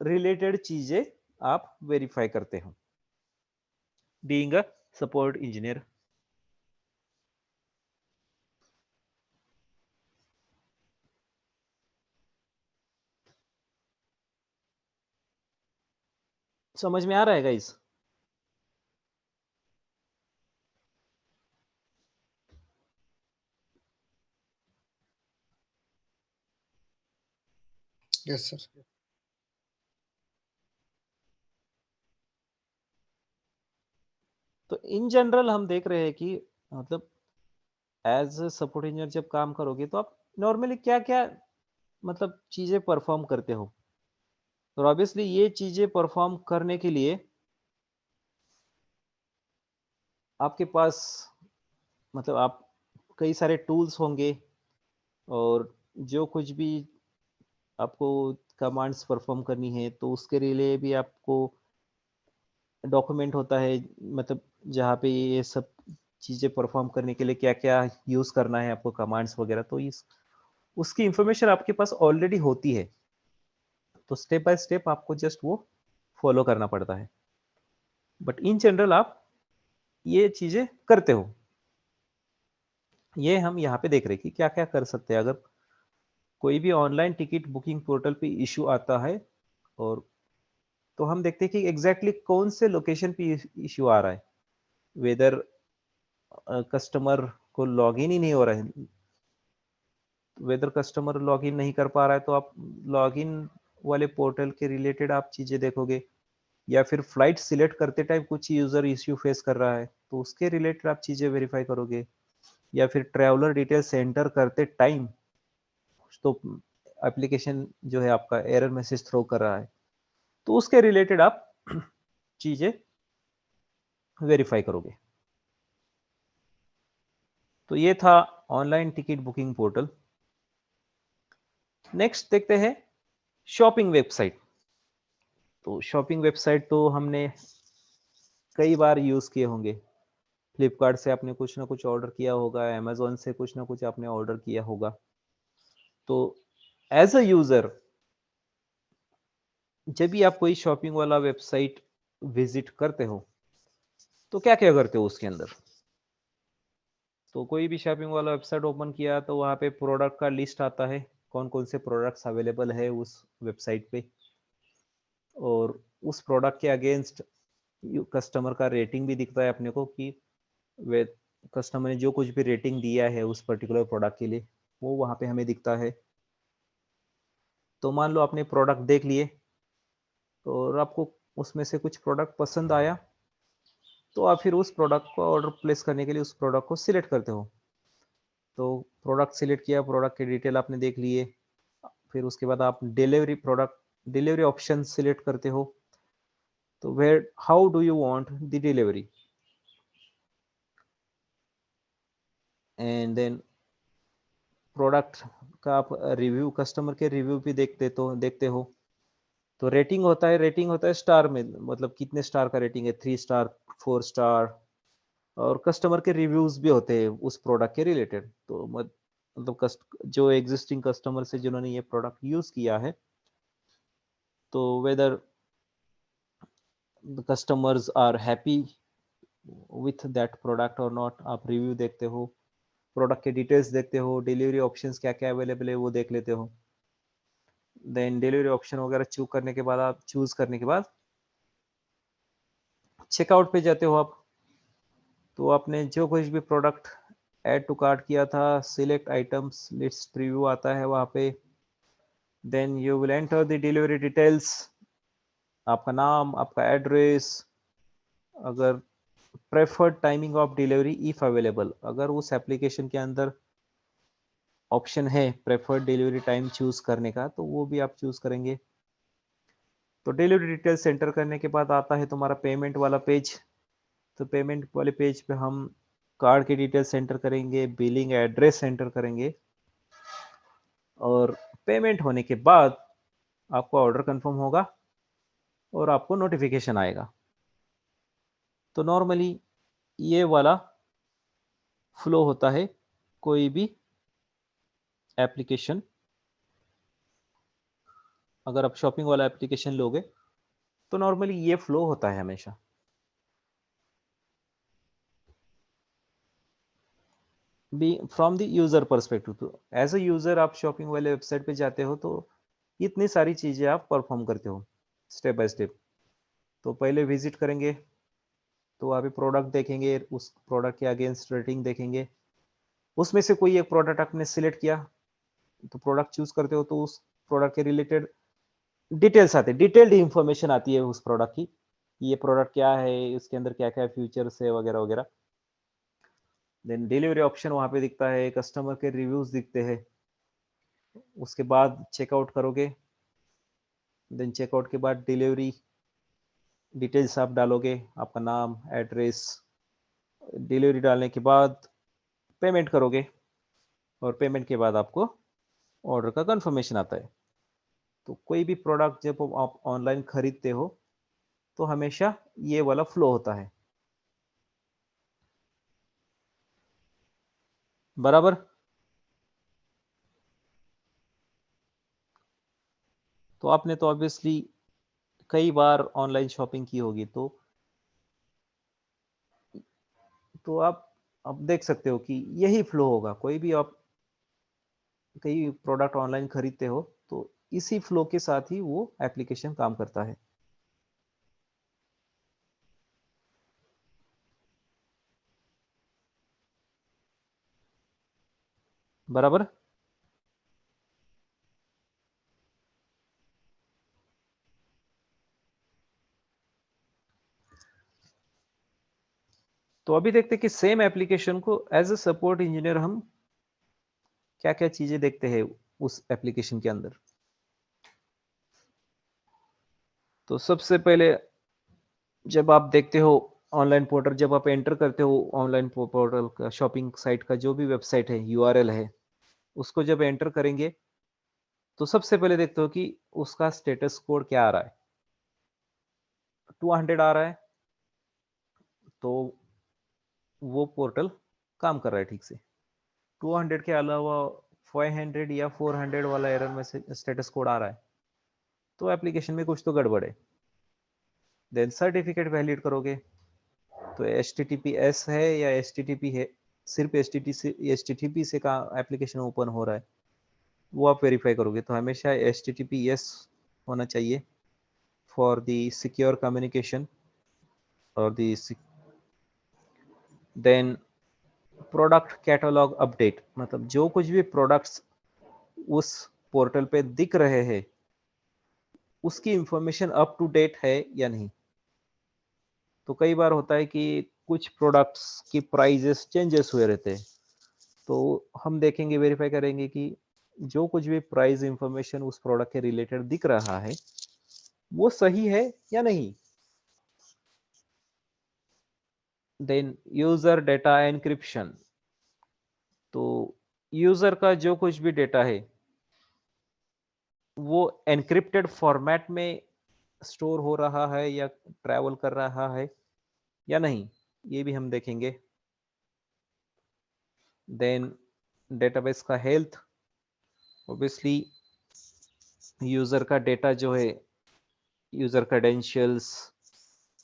रिलेटेड चीजें आप वेरीफाई करते हो, बीइंग अ सपोर्ट इंजीनियर। समझ में आ रहा है गाइस? Yes, sir. तो इन जनरल हम देख रहे हैं कि मतलब एज सपोर्ट इंजीनियर जब काम करोगे तो आप नॉर्मली क्या क्या मतलब चीजें परफॉर्म करते हो। तो ऑब्वियसली ये चीजें परफॉर्म करने के लिए आपके पास मतलब आप कई सारे टूल्स होंगे, और जो कुछ भी आपको कमांड्स परफॉर्म करनी है तो उसके लिए भी आपको डॉक्यूमेंट होता है, मतलब जहाँ पे ये सब चीजें परफॉर्म करने के लिए क्या क्या यूज करना है आपको कमांड्स वगैरह, तो इस उसकी इंफॉर्मेशन आपके पास ऑलरेडी होती है। तो स्टेप बाय स्टेप आपको जस्ट वो फॉलो करना पड़ता है, बट इन जनरल आप ये चीजें करते हो। ये हम यहाँ पे देख रहे हैं कि क्या क्या कर सकते हैं अगर कोई भी ऑनलाइन टिकट बुकिंग पोर्टल पे इशू आता है। और तो हम देखते हैं कि एग्जैक्टली कौन से लोकेशन पे इशू आ रहा है, वेदर कस्टमर को लॉगिन ही नहीं हो रहा है, वेदर कस्टमर लॉगिन नहीं कर पा रहा है तो आप लॉगिन वाले पोर्टल के रिलेटेड आप चीजें देखोगे, या फिर फ्लाइट सिलेक्ट करते टाइम कुछ यूजर इश्यू फेस कर रहा है तो उसके रिलेटेड आप चीजें वेरीफाई करोगे, या फिर ट्रैवलर डिटेल सेंटर करते टाइम तो एप्लीकेशन जो है आपका एरर मैसेज थ्रो कर रहा है, तो उसके रिलेटेड आप चीजें वेरीफाई करोगे। तो ये था online ticket booking portal. Next देखते हैं शॉपिंग वेबसाइट। तो शॉपिंग वेबसाइट तो हमने कई बार यूज किए होंगे। फ्लिपकार्ट से आपने कुछ ना कुछ ऑर्डर किया होगा, अमेजोन से कुछ ना कुछ आपने ऑर्डर किया होगा। तो एज अ यूजर जब भी आप कोई शॉपिंग वाला वेबसाइट विजिट करते हो तो क्या क्या करते हो उसके अंदर। तो कोई भी शॉपिंग वाला वेबसाइट ओपन किया तो वहाँ पे प्रोडक्ट का लिस्ट आता है, कौन कौन से प्रोडक्ट्स अवेलेबल है उस वेबसाइट पे, और उस प्रोडक्ट के अगेंस्ट कस्टमर का रेटिंग भी दिखता है अपने को कि वे कस्टमर ने जो कुछ भी रेटिंग दिया है उस पर्टिकुलर प्रोडक्ट के लिए वो वहाँ पे हमें दिखता है। तो मान लो आपने प्रोडक्ट देख लिए और आपको उसमें से कुछ प्रोडक्ट पसंद आया, तो आप फिर उस प्रोडक्ट को ऑर्डर प्लेस करने के लिए उस प्रोडक्ट को सिलेक्ट करते हो। तो प्रोडक्ट सिलेक्ट किया, प्रोडक्ट के डिटेल आपने देख लिए, फिर उसके बाद आप डिलीवरी ऑप्शन सिलेक्ट करते हो। तो where how do you want the delivery, and then product का आप रिव्यू, कस्टमर के रिव्यू भी देखते हो। तो रेटिंग होता है स्टार में, मतलब कितने स्टार का रेटिंग है, 3 स्टार, 4 स्टार। और कस्टमर के रिव्यूज भी होते हैं उस प्रोडक्ट के रिलेटेड। तो मतलब जो एग्जिस्टिंग कस्टमर से जिन्होंने ये प्रोडक्ट यूज किया है, तो whether the customers are happy with that product और नॉट, आप रिव्यू देखते हो, प्रोडक्ट के डिटेल्स देखते हो, डिलीवरी ऑप्शंस क्या क्या अवेलेबल है वो देख लेते हो। देन डिलीवरी ऑप्शन वगैरह चूज करने के बाद चेकआउट पे जाते हो आप। तो आपने जो कुछ भी प्रोडक्ट ऐड टू कार्ट किया था, सिलेक्ट आइटम्स लिस्ट प्रीव्यू आता है वहाँ पे। Then you will enter the delivery details, आपका नाम, आपका एड्रेस, अगर preferred timing of delivery if available, अगर उस एप्लीकेशन के अंदर ऑप्शन है प्रेफर्ड डिलीवरी टाइम चूज करने का तो वो भी आप चूज करेंगे। तो डिलीवरी डिटेल्स एंटर करने के बाद आता है तुम्हारा पेमेंट वाला पेज। तो पेमेंट वाले पेज पे हम कार्ड की डिटेल्स एंटर करेंगे, बिलिंग एड्रेस एंटर करेंगे और पेमेंट होने के बाद आपका ऑर्डर कंफर्म होगा और आपको नोटिफिकेशन आएगा। तो नॉर्मली ये वाला फ्लो होता है कोई भी एप्लीकेशन, अगर आप शॉपिंग वाला एप्लीकेशन लोगे तो नॉर्मली ये फ्लो होता है हमेशा। Be from the user perspective, तो एज अ यूजर आप शॉपिंग वाले वेबसाइट पे जाते हो तो इतनी सारी चीजें आप परफॉर्म करते हो स्टेप बाय स्टेप। तो पहले विजिट करेंगे तो वहाँ पे प्रोडक्ट देखेंगे, उस प्रोडक्ट के अगेंस्ट रेटिंग देखेंगे, उसमें से कोई एक प्रोडक्ट आपने सिलेक्ट किया तो प्रोडक्ट चूज करते हो तो उस प्रोडक्ट के रिलेटेड डिटेल्स आते हैं, डिटेल्ड इंफॉर्मेशन आती है उस प्रोडक्ट की, ये प्रोडक्ट क्या है, इसके अंदर क्या क्या फीचर्स है वगैरह वगैरह। देन डिलीवरी ऑप्शन वहाँ पे दिखता है, कस्टमर के रिव्यूज दिखते हैं। उसके बाद चेकआउट करोगे, देन चेकआउट के बाद डिलीवरी डिटेल्स आप डालोगे, आपका नाम, एड्रेस। डिलीवरी डालने के बाद पेमेंट करोगे और पेमेंट के बाद आपको ऑर्डर का कंफर्मेशन आता है। तो कोई भी प्रोडक्ट जब आप ऑनलाइन खरीदते हो तो हमेशा ये वाला फ्लो होता है, बराबर। तो आपने तो ऑब्वियसली कई बार ऑनलाइन शॉपिंग की होगी तो आप देख सकते हो कि यही फ्लो होगा। कोई भी आप कई प्रोडक्ट ऑनलाइन खरीदते हो तो इसी फ्लो के साथ ही वो एप्लीकेशन काम करता है, बराबर। तो अभी देखते हैं कि सेम एप्लीकेशन को एज अ सपोर्ट इंजीनियर हम क्या क्या चीजें देखते हैं उस एप्लीकेशन के अंदर। तो सबसे पहले जब आप देखते हो ऑनलाइन पोर्टल, जब आप एंटर करते हो ऑनलाइन पोर्टल का, शॉपिंग साइट का जो भी वेबसाइट है, यूआरएल है, उसको जब एंटर करेंगे तो सबसे पहले देखते हो कि उसका स्टेटस कोड क्या आ रहा है। 200 आ रहा है तो वो पोर्टल काम कर रहा है ठीक से। 200 के अलावा 500 या 400 वाला एरर मैसेज स्टेटस कोड आ रहा है तो एप्लीकेशन में कुछ तो गड़बड़ है। देन सर्टिफिकेट वैलिड करोगे तो HTTPS है या HTTP है, सिर्फ HTTP से का एप्लीकेशन ओपन हो रहा है वो आप वेरीफाई करोगे। तो हमेशा HTTPS होना चाहिए फॉर द सिक्योर कम्युनिकेशन और the. Then product catalogue update, मतलब जो कुछ भी प्रोडक्ट्स उस पोर्टल पे दिख रहे हैं उसकी इंफॉर्मेशन अप टू डेट है या नहीं। तो कई बार होता है कि कुछ प्रोडक्ट्स की प्राइजेस चेंजेस हुए रहते हैं तो हम देखेंगे, वेरीफाई करेंगे कि जो कुछ भी प्राइस इंफॉर्मेशन उस प्रोडक्ट के रिलेटेड दिख रहा है वो सही है या नहीं। देन यूजर डेटा एनक्रिप्शन, तो यूजर का जो कुछ भी डेटा है वो एनक्रिप्टेड फॉर्मेट में स्टोर हो रहा है या ट्रैवल कर रहा है या नहीं, ये भी हम देखेंगे। देन डेटाबेस का हेल्थ, ऑब्वियसली यूजर का डेटा जो है, यूजर क्रेडेंशियल्स,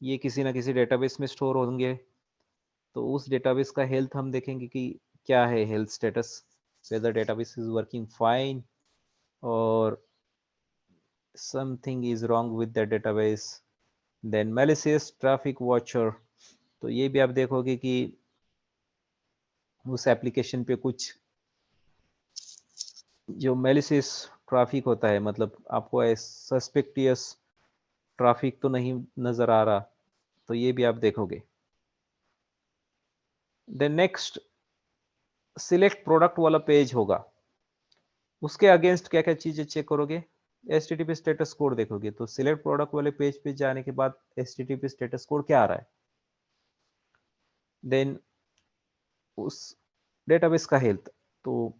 ये किसी ना किसी डेटाबेस में स्टोर होंगे तो उस डेटाबेस का हेल्थ हम देखेंगे कि क्या है health status, whether database is working fine और something is wrong with the database. Then malicious traffic watcher, तो ये भी आप देखोगे कि उस एप्लीकेशन पे कुछ जो malicious ट्रैफिक होता है, मतलब आपको सस्पिक्टियस ट्रैफिक तो नहीं नजर आ रहा, तो ये भी आप देखोगे। देन नेक्स्ट सिलेक्ट प्रोडक्ट वाला पेज होगा, उसके अगेंस्ट क्या क्या चीजें चेक करोगे, HTTP स्टेटस कोड देखोगे। तो सिलेक्ट प्रोडक्ट वाले पेज पे जाने के बाद HTTP स्टेटस कोड क्या आ रहा है, देन उस डेटाबेस का हेल्थ, तो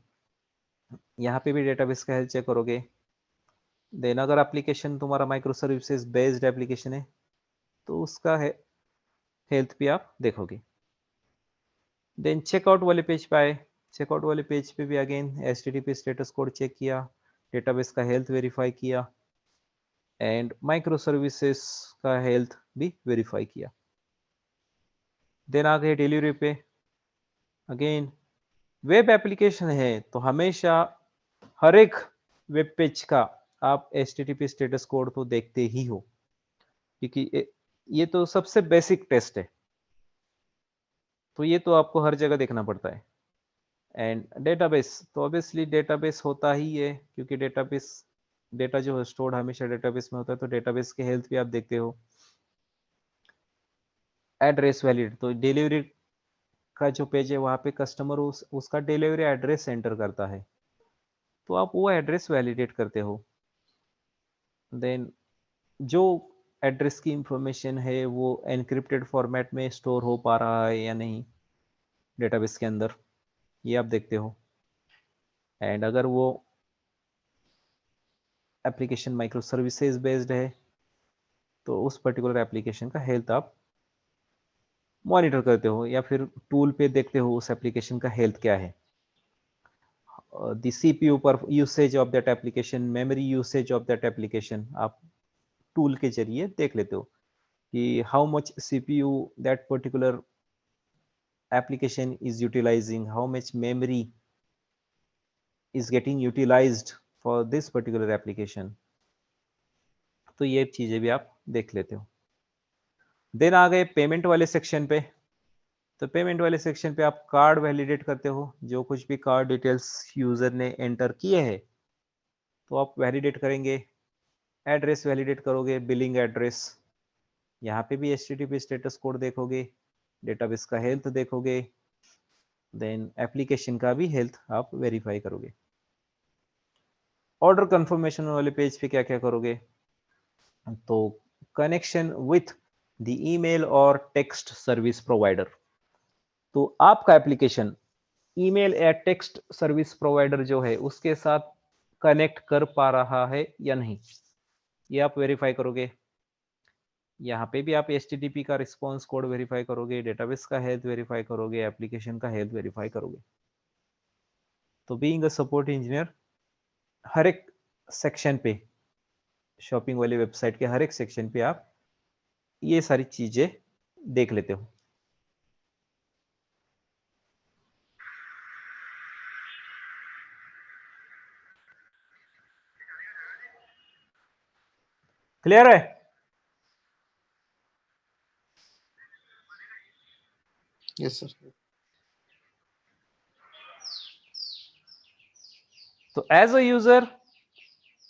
यहाँ पे भी डेटाबेस का हेल्थ चेक करोगे। देन अगर एप्लीकेशन तुम्हारा माइक्रो सर्विसेज बेस्ड एप्लीकेशन है तो उसका हेल्थ भी आप देखोगे। देन चेकआउट वाले पेज पे आए, चेकआउट वाले पेज पे भी again HTTP status code check किया, डेटाबेस का हेल्थ वेरीफाई किया एंड माइक्रो सर्विसेज का हेल्थ भी वेरीफाई किया। देन आ गए डिलीवरी पे, अगेन वेब एप्लीकेशन है तो हमेशा हर एक वेब पेज का आप HTTP स्टेटस कोड तो देखते ही हो, क्योंकि ये तो सबसे बेसिक टेस्ट है, तो ये तो आपको हर जगह देखना पड़ता है। एंड डेटाबेस, तो ऑब्वियसली डेटाबेस होता ही है, क्योंकि डेटाबेस डेटा जो है स्टोर्ड हमेशा डेटाबेस में होता है, तो डेटाबेस के हेल्थ भी आप देखते हो। एड्रेस वैलिड, तो डिलीवरी का जो पेज है वहां पे कस्टमर उसका डिलीवरी एड्रेस एंटर करता है, तो आप वो एड्रेस वैलिडेट करते हो। देन जो एड्रेस की इंफॉर्मेशन है वो एनक्रिप्टेड फॉर्मेट में स्टोर हो पा रहा है या नहीं डेटाबेस के अंदर, ये आप देखते हो। एंड अगर वो एप्लीकेशन माइक्रो सर्विसेज बेस्ड है तो उस पर्टिकुलर एप्लीकेशन का हेल्थ आप मॉनिटर करते हो, या फिर टूल पे देखते हो उस एप्लीकेशन का हेल्थ क्या है। द CPU पर usage of that application, memory usage of that application आप टूल के जरिए देख लेते हो कि how much CPU that particular application is utilizing, how much memory is getting utilized for this particular application, तो ये चीजें भी आप देख लेते हो। देन आ गए पेमेंट वाले सेक्शन पे, तो पेमेंट वाले सेक्शन पे आप कार्ड वैलिडेट करते हो, जो कुछ भी कार्ड डिटेल्स यूजर ने एंटर किए हैं तो आप वैलिडेट करेंगे। एड्रेस वैलिडेट करोगे, बिलिंग एड्रेस, यहाँ पे भी HTTP स्टेटस कोड देखोगे, डेटाबेस का हेल्थ देखोगे, देन एप्लीकेशन का भी हेल्थ आप वेरीफाई करोगे। ऑर्डर कंफर्मेशन वाले पेज पे क्या क्या करोगे, तो कनेक्शन विथ द ईमेल और टेक्स्ट सर्विस प्रोवाइडर, तो आपका एप्लीकेशन ईमेल या टेक्स्ट सर्विस प्रोवाइडर जो है उसके साथ कनेक्ट कर पा रहा है या नहीं, ये आप वेरीफाई करोगे। यहाँ पे भी आप HTTP का रिस्पॉन्स कोड वेरीफाई करोगे, डेटाबेस का हेल्थ वेरीफाई करोगे, एप्लीकेशन का हेल्थ वेरीफाई करोगे। तो बीइंग अ सपोर्ट इंजीनियर हर एक सेक्शन पे, शॉपिंग वाली वेबसाइट के हर एक सेक्शन पे आप ये सारी चीजें देख लेते हो। क्लियर है? Yes sir. तो एज अ यूजर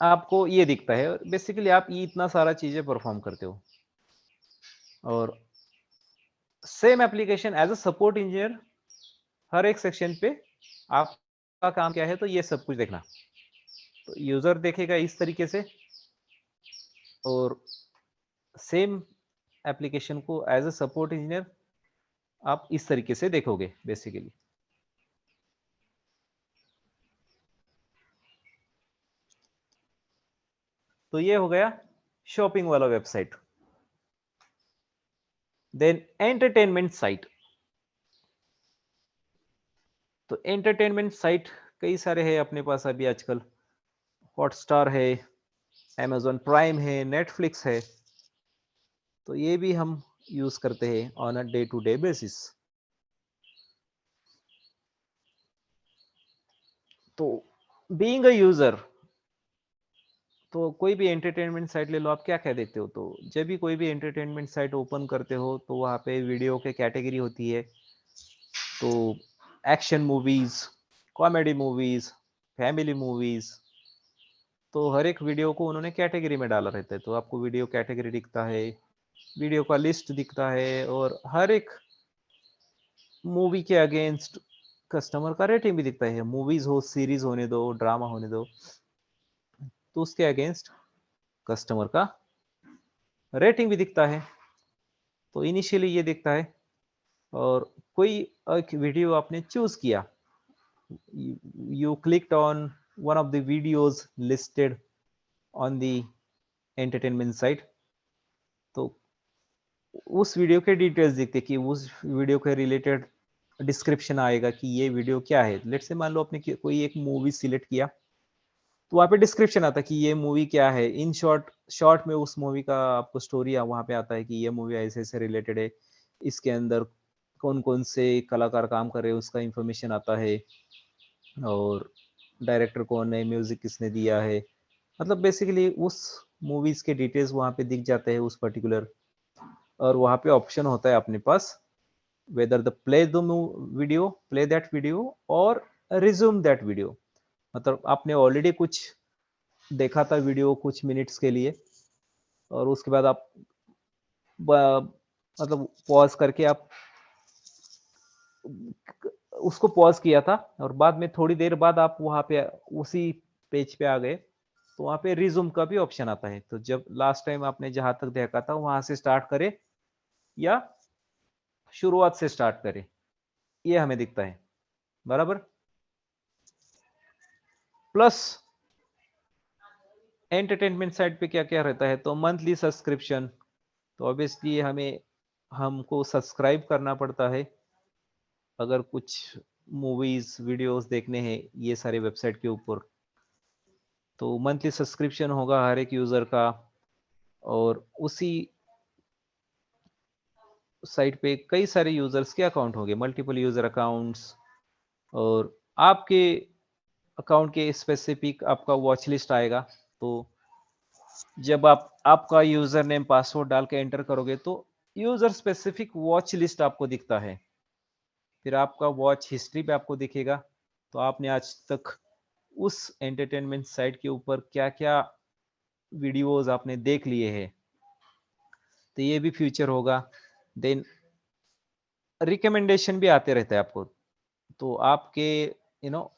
आपको ये दिखता है, बेसिकली आप ये इतना सारा चीजें परफॉर्म करते हो, और same application as a support engineer हर एक सेक्शन पे आपका काम क्या है, तो ये सब कुछ देखना। तो यूजर देखेगा इस तरीके से, और सेम एप्लीकेशन को एज अ सपोर्ट इंजीनियर आप इस तरीके से देखोगे बेसिकली। तो ये हो गया शॉपिंग वाला वेबसाइट। देन एंटरटेनमेंट साइट, तो एंटरटेनमेंट साइट कई सारे हैं अपने पास अभी आजकल, हॉटस्टार है, Amazon प्राइम है, नेटफ्लिक्स है, तो ये भी हम यूज करते हैं on a day to day basis. तो बीइंग अ यूजर, तो कोई भी एंटरटेनमेंट साइट ले लो, आप क्या क्या देखते हो? तो जब भी कोई भी एंटरटेनमेंट साइट ओपन करते हो तो वहाँ पे वीडियो के कैटेगरी होती है। तो action movies, comedy movies, family movies, तो हर एक वीडियो को उन्होंने कैटेगरी में डाला रहता है। तो आपको वीडियो कैटेगरी दिखता है, वीडियो का लिस्ट दिखता है, और हर एक मूवी के अगेंस्ट कस्टमर का रेटिंग भी दिखता है। मूवीज हो, सीरीज होने दो, ड्रामा होने दो, तो उसके अगेंस्ट कस्टमर का रेटिंग भी दिखता है। तो इनिशियली ये दिखता है, और कोई एक वीडियो आपने चूज किया, you clicked on one of the videos listed on the entertainment site, तो उस वीडियो के डिटेल्स दिखते कि उस वीडियो के रिलेटेड डिस्क्रिप्शन आएगा कि ये वीडियो क्या है। लेट्स से मान लो आपने कोई एक मूवी सिलेक्ट किया, तो वहाँ पे डिस्क्रिप्शन आता है कि ये मूवी क्या है। इन शॉर्ट में उस मूवी का आपको स्टोरी वहाँ पे आता है कि ये मूवी ऐसे ऐसे रिलेटेड है, इसके अंदर कौन कौन से कलाकार काम कर रहे हैं उसका इंफॉर्मेशन आता है, और डायरेक्टर कौन है, म्यूजिक किसने दिया है। मतलब बेसिकली उस मूवीज के डिटेल्स वहाँ पे दिख जाते हैं उस पर्टिकुलर, और वहाँ पे ऑप्शन होता है अपने पास whether the play the video, play that video or resume that video। मतलब आपने ऑलरेडी कुछ देखा था वीडियो कुछ मिनट्स के लिए, और उसके बाद आप मतलब पॉज करके आप उसको पॉज किया था, और बाद में थोड़ी देर बाद आप वहां पे उसी पेज पे आ गए, तो वहां पे रिज्यूम का भी ऑप्शन आता है। तो जब लास्ट टाइम आपने जहां तक देखा था वहां से स्टार्ट करें या शुरुआत से स्टार्ट करें, ये हमें दिखता है बराबर। प्लस एंटरटेनमेंट साइट पे क्या क्या रहता है, तो मंथली सब्सक्रिप्शन, तो ऑब्वियसली हमको सब्सक्राइब करना पड़ता है अगर कुछ मूवीज वीडियोस देखने हैं ये सारे वेबसाइट के ऊपर। तो मंथली सब्सक्रिप्शन होगा हर एक यूजर का, और उसी साइट पे कई सारे यूजर्स के अकाउंट होंगे, मल्टीपल यूजर अकाउंट्स, और आपके अकाउंट के स्पेसिफिक आपका वॉच लिस्ट आएगा। तो जब आपका यूजर नेम पासवर्ड डाल के एंटर करोगे तो यूजर स्पेसिफिक वॉच लिस्ट आपको दिखता है। फिर आपका वॉच हिस्ट्री पे आपको दिखेगा, तो आपने आज तक उस एंटरटेनमेंट साइट के ऊपर क्या क्या वीडियोस आपने देख लिए हैं, तो ये भी फ्यूचर होगा। देन रिकमेंडेशन भी आते रहता है आपको, तो आपके नो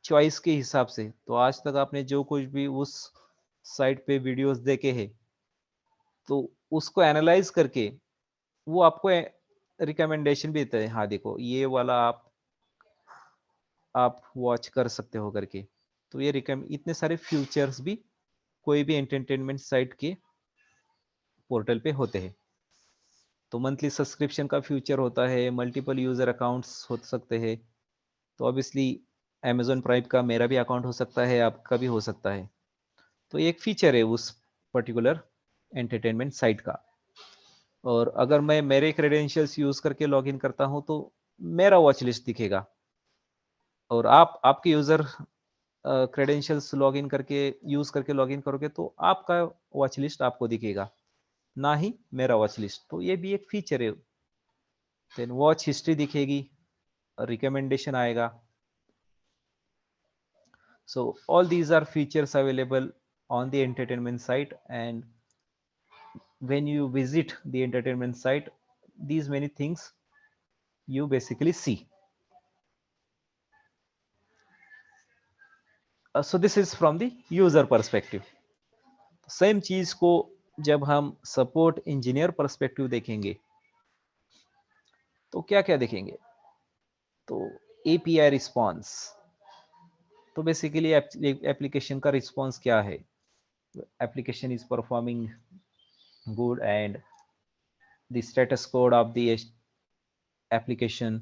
चॉइस के हिसाब से, तो आज तक आपने जो कुछ भी उस साइट पे वीडियोस देखे हैं, तो उसको एनालाइज करके वो आपको रिकमेंडेशन भी देता है, हाँ देखो ये वाला आप वॉच कर सकते हो करके। तो ये इतने सारे फीचर्स भी कोई भी एंटरटेनमेंट साइट के पोर्टल पे होते हैं। तो मंथली सब्सक्रिप्शन का फ्यूचर होता है, मल्टीपल यूजर अकाउंट्स हो सकते हैं। तो ऑब्वियसली अमेजोन प्राइम का मेरा भी अकाउंट हो सकता है, आपका भी हो सकता है। तो ये एक फीचर है उस पर्टिकुलर एंटरटेनमेंट साइट का। और अगर मैं मेरे क्रेडेंशियल्स यूज करके लॉगिन करता हूं तो मेरा वॉच लिस्ट दिखेगा, और आपके यूजर क्रेडेंशियल्स लॉगिन करके यूज करके लॉगिन करोगे तो आपका वॉच लिस्ट आपको दिखेगा, ना ही मेरा वॉच लिस्ट। तो ये भी एक फीचर है। देन वॉच हिस्ट्री दिखेगी, रिकमेंडेशन आएगा। So all these are features available on the entertainment site, and when you visit the entertainment site, these many things you basically see. So this is from the user perspective. Same चीज को जब हम support engineer perspective देखेंगे तो क्या क्या देखेंगे, तो एपीआई रिस्पॉन्स, तो बेसिकली एप्लीकेशन का रिस्पॉन्स क्या है, application is performing good and the status code of the application.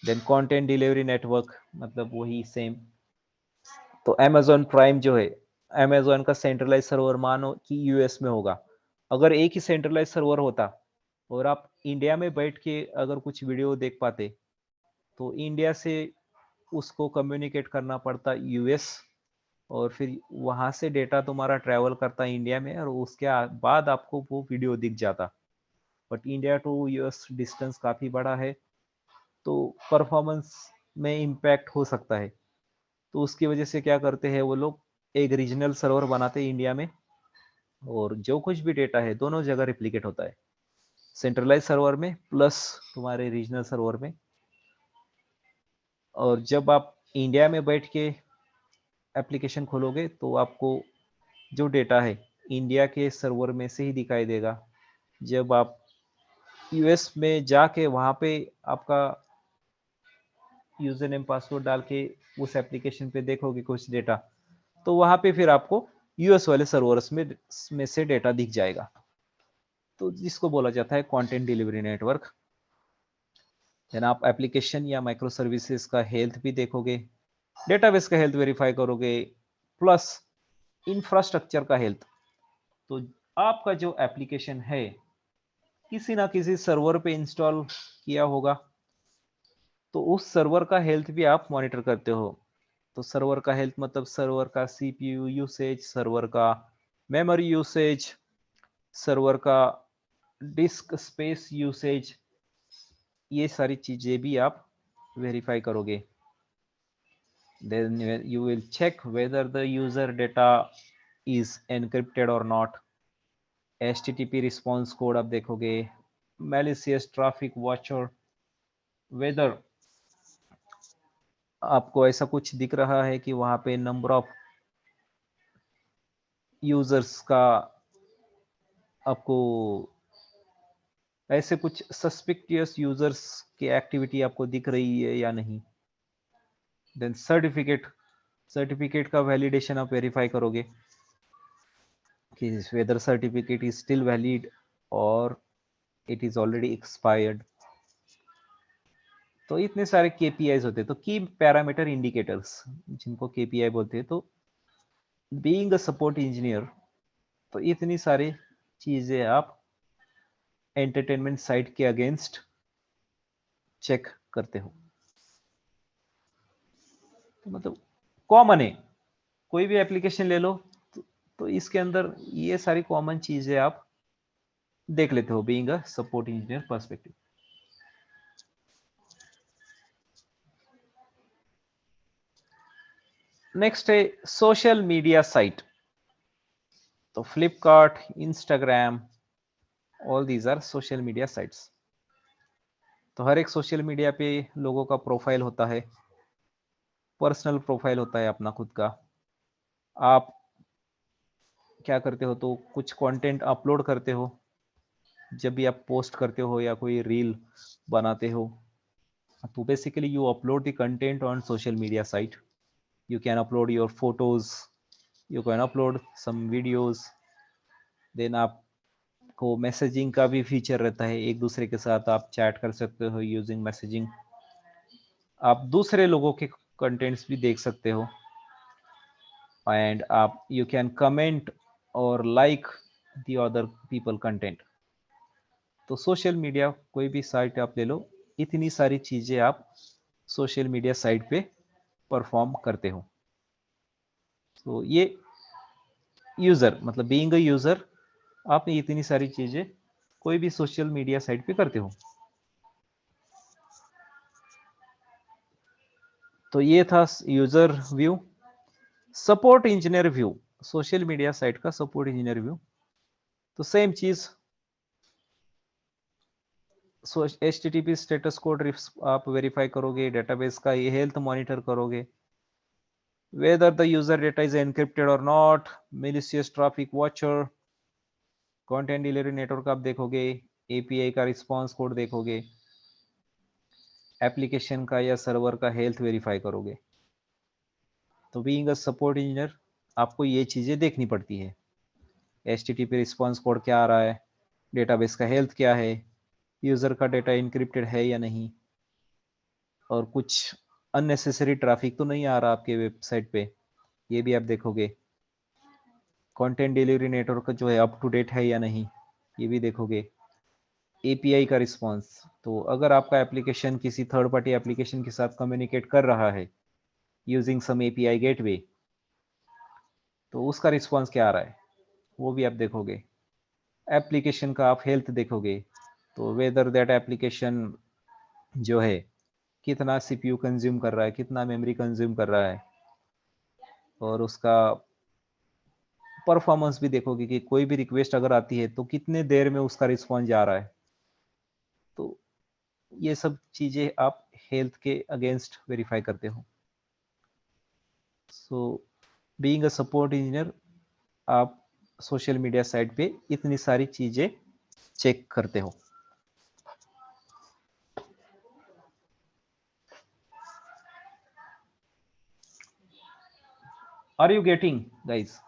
Then content delivery network, मतलब वही सेम। तो अमेजोन प्राइम जो है, अमेजोन का सेंट्रलाइज सर्वर मानो कि यूएस में होगा। अगर एक ही सेंट्रलाइज सर्वर होता और आप इंडिया में बैठ के अगर कुछ वीडियो देख पाते, तो इंडिया से उसको कम्युनिकेट करना पड़ता यूएस, और फिर वहां से डेटा तुम्हारा ट्रैवल करता है इंडिया में, और उसके बाद आपको वो वीडियो दिख जाता। But India to US distance काफ़ी बड़ा है, तो परफॉर्मेंस में इम्पैक्ट हो सकता है। तो उसकी वजह से क्या करते हैं वो लोग, एक रीजनल सर्वर बनाते हैं इंडिया में, और जो कुछ भी डेटा है दोनों जगह रिप्लिकेट होता है, सेंट्रलाइज सर्वर में प्लस तुम्हारे रीजनल सर्वर में। और जब आप इंडिया में बैठ के एप्लीकेशन खोलोगे तो आपको जो डेटा है इंडिया के सर्वर में से ही दिखाई देगा। जब आप यूएस में जाके वहाँ पे आपका यूजर नेम पासवर्ड डाल के उस एप्लीकेशन पे देखोगे कुछ डेटा, तो वहाँ पे फिर आपको यूएस वाले सर्वर्स में से डेटा दिख जाएगा। तो जिसको बोला जाता है कंटेंट डिलीवरी नेटवर्क। देन आप एप्लीकेशन या माइक्रो सर्विसेज का हेल्थ भी देखोगे, डेटाबेस का हेल्थ वेरीफाई करोगे, प्लस इंफ्रास्ट्रक्चर का हेल्थ। तो आपका जो एप्लीकेशन है किसी ना किसी सर्वर पे इंस्टॉल किया होगा, तो उस सर्वर का हेल्थ भी आप मॉनिटर करते हो। तो सर्वर का हेल्थ मतलब सर्वर का सीपीयू यूसेज, सर्वर का मेमोरी यूसेज, सर्वर का डिस्क स्पेस यूसेज, ये सारी चीजें भी आप वेरीफाई करोगे। Then you will check whether the user data is encrypted or not. HTTP response code आप देखोगे, malicious traffic watcher, whether आपको ऐसा कुछ दिख रहा है कि वहां पे नंबर ऑफ यूजर्स का आपको ऐसे कुछ सस्पिक्टियस यूजर्स की एक्टिविटी आपको दिख रही है या नहीं। देन सर्टिफिकेट का वैलिडेशन आप वेरीफाई करोगे कि whether certificate is still valid और इट इज ऑलरेडी एक्सपायर्ड। तो इतने सारे केपीआईज होते हैं, तो की पैरामीटर इंडिकेटर्स जिनको केपीआई बोलते हैं। तो बीइंग अ सपोर्ट इंजीनियर, तो इतनी सारी चीजें आप एंटरटेनमेंट साइट के अगेंस्ट चेक करते हो। तो मतलब कॉमन है, कोई भी एप्लीकेशन ले लो तो इसके अंदर ये सारी कॉमन चीजें आप देख लेते हो being a support engineer perspective. Next है सोशल मीडिया साइट। तो Flipkart, Instagram, all these are social media sites. तो हर एक सोशल मीडिया पे लोगों का प्रोफाइल होता है, पर्सनल प्रोफाइल होता है अपना खुद का। आप क्या करते हो, तो कुछ कंटेंट अपलोड करते हो जब भी आप पोस्ट करते हो या कोई रील बनाते हो। तो basically you upload the content on social media site. You can upload your photos, you can upload some videos. Then आपको मैसेजिंग का भी फीचर रहता है, एक दूसरे के साथ आप चैट कर सकते हो यूजिंग मैसेजिंग। आप दूसरे लोगों के कंटेंट्स भी देख सकते हो, एंड आप यू कैन कमेंट और like the other people content. तो सोशल मीडिया कोई भी साइट आप ले लो, इतनी सारी चीजें आप सोशल मीडिया साइट पे परफॉर्म करते हो। तो ये यूजर मतलब बीइंग अ यूजर, आप इतनी सारी चीजें कोई भी सोशल मीडिया साइट पे करते हो। तो ये था user view. Support engineer view, social media site का सपोर्ट इंजीनियर व्यू। तो सेम चीज, HTTP स्टेटस कोड आप वेरीफाई करोगे, डेटाबेस का ये हेल्थ मॉनिटर करोगे, whether the user data is encrypted or not, malicious traffic watcher, content delivery network आप देखोगे, API का रिस्पॉन्स कोड देखोगे, एप्लीकेशन का या सर्वर का हेल्थ वेरीफाई करोगे। तो बीइंग अ सपोर्ट इंजीनियर आपको ये चीजें देखनी पड़ती है। HTTP रिस्पॉन्स कोड क्या आ रहा है, डेटाबेस का हेल्थ क्या है, यूजर का डेटा इनक्रिप्टेड है या नहीं, और कुछ अननेसेसरी ट्रैफिक तो नहीं आ रहा आपके वेबसाइट पे, ये भी आप देखोगे। कंटेंट डिलीवरी नेटवर्क जो है अप टू डेट है या नहीं, ये भी देखोगे। API का रिस्पॉन्स, तो अगर आपका एप्लीकेशन किसी थर्ड पार्टी एप्लीकेशन के साथ कम्युनिकेट कर रहा है यूजिंग सम API गेटवे, तो उसका रिस्पॉन्स क्या आ रहा है वो भी आप देखोगे। एप्लीकेशन का आप हेल्थ देखोगे, तो वेदर दैट एप्लीकेशन जो है कितना सीपीयू कंज्यूम कर रहा है, कितना मेमोरी कंज्यूम कर रहा है, और उसका परफॉर्मेंस भी देखोगे कि कोई भी रिक्वेस्ट अगर आती है तो कितने देर में उसका रिस्पॉन्स जा रहा है। तो ये सब चीजें आप हेल्थ के अगेंस्ट वेरीफाई करते हो। So being a support engineer आप सोशल मीडिया साइट पे इतनी सारी चीजें चेक करते हो। Are you getting guys?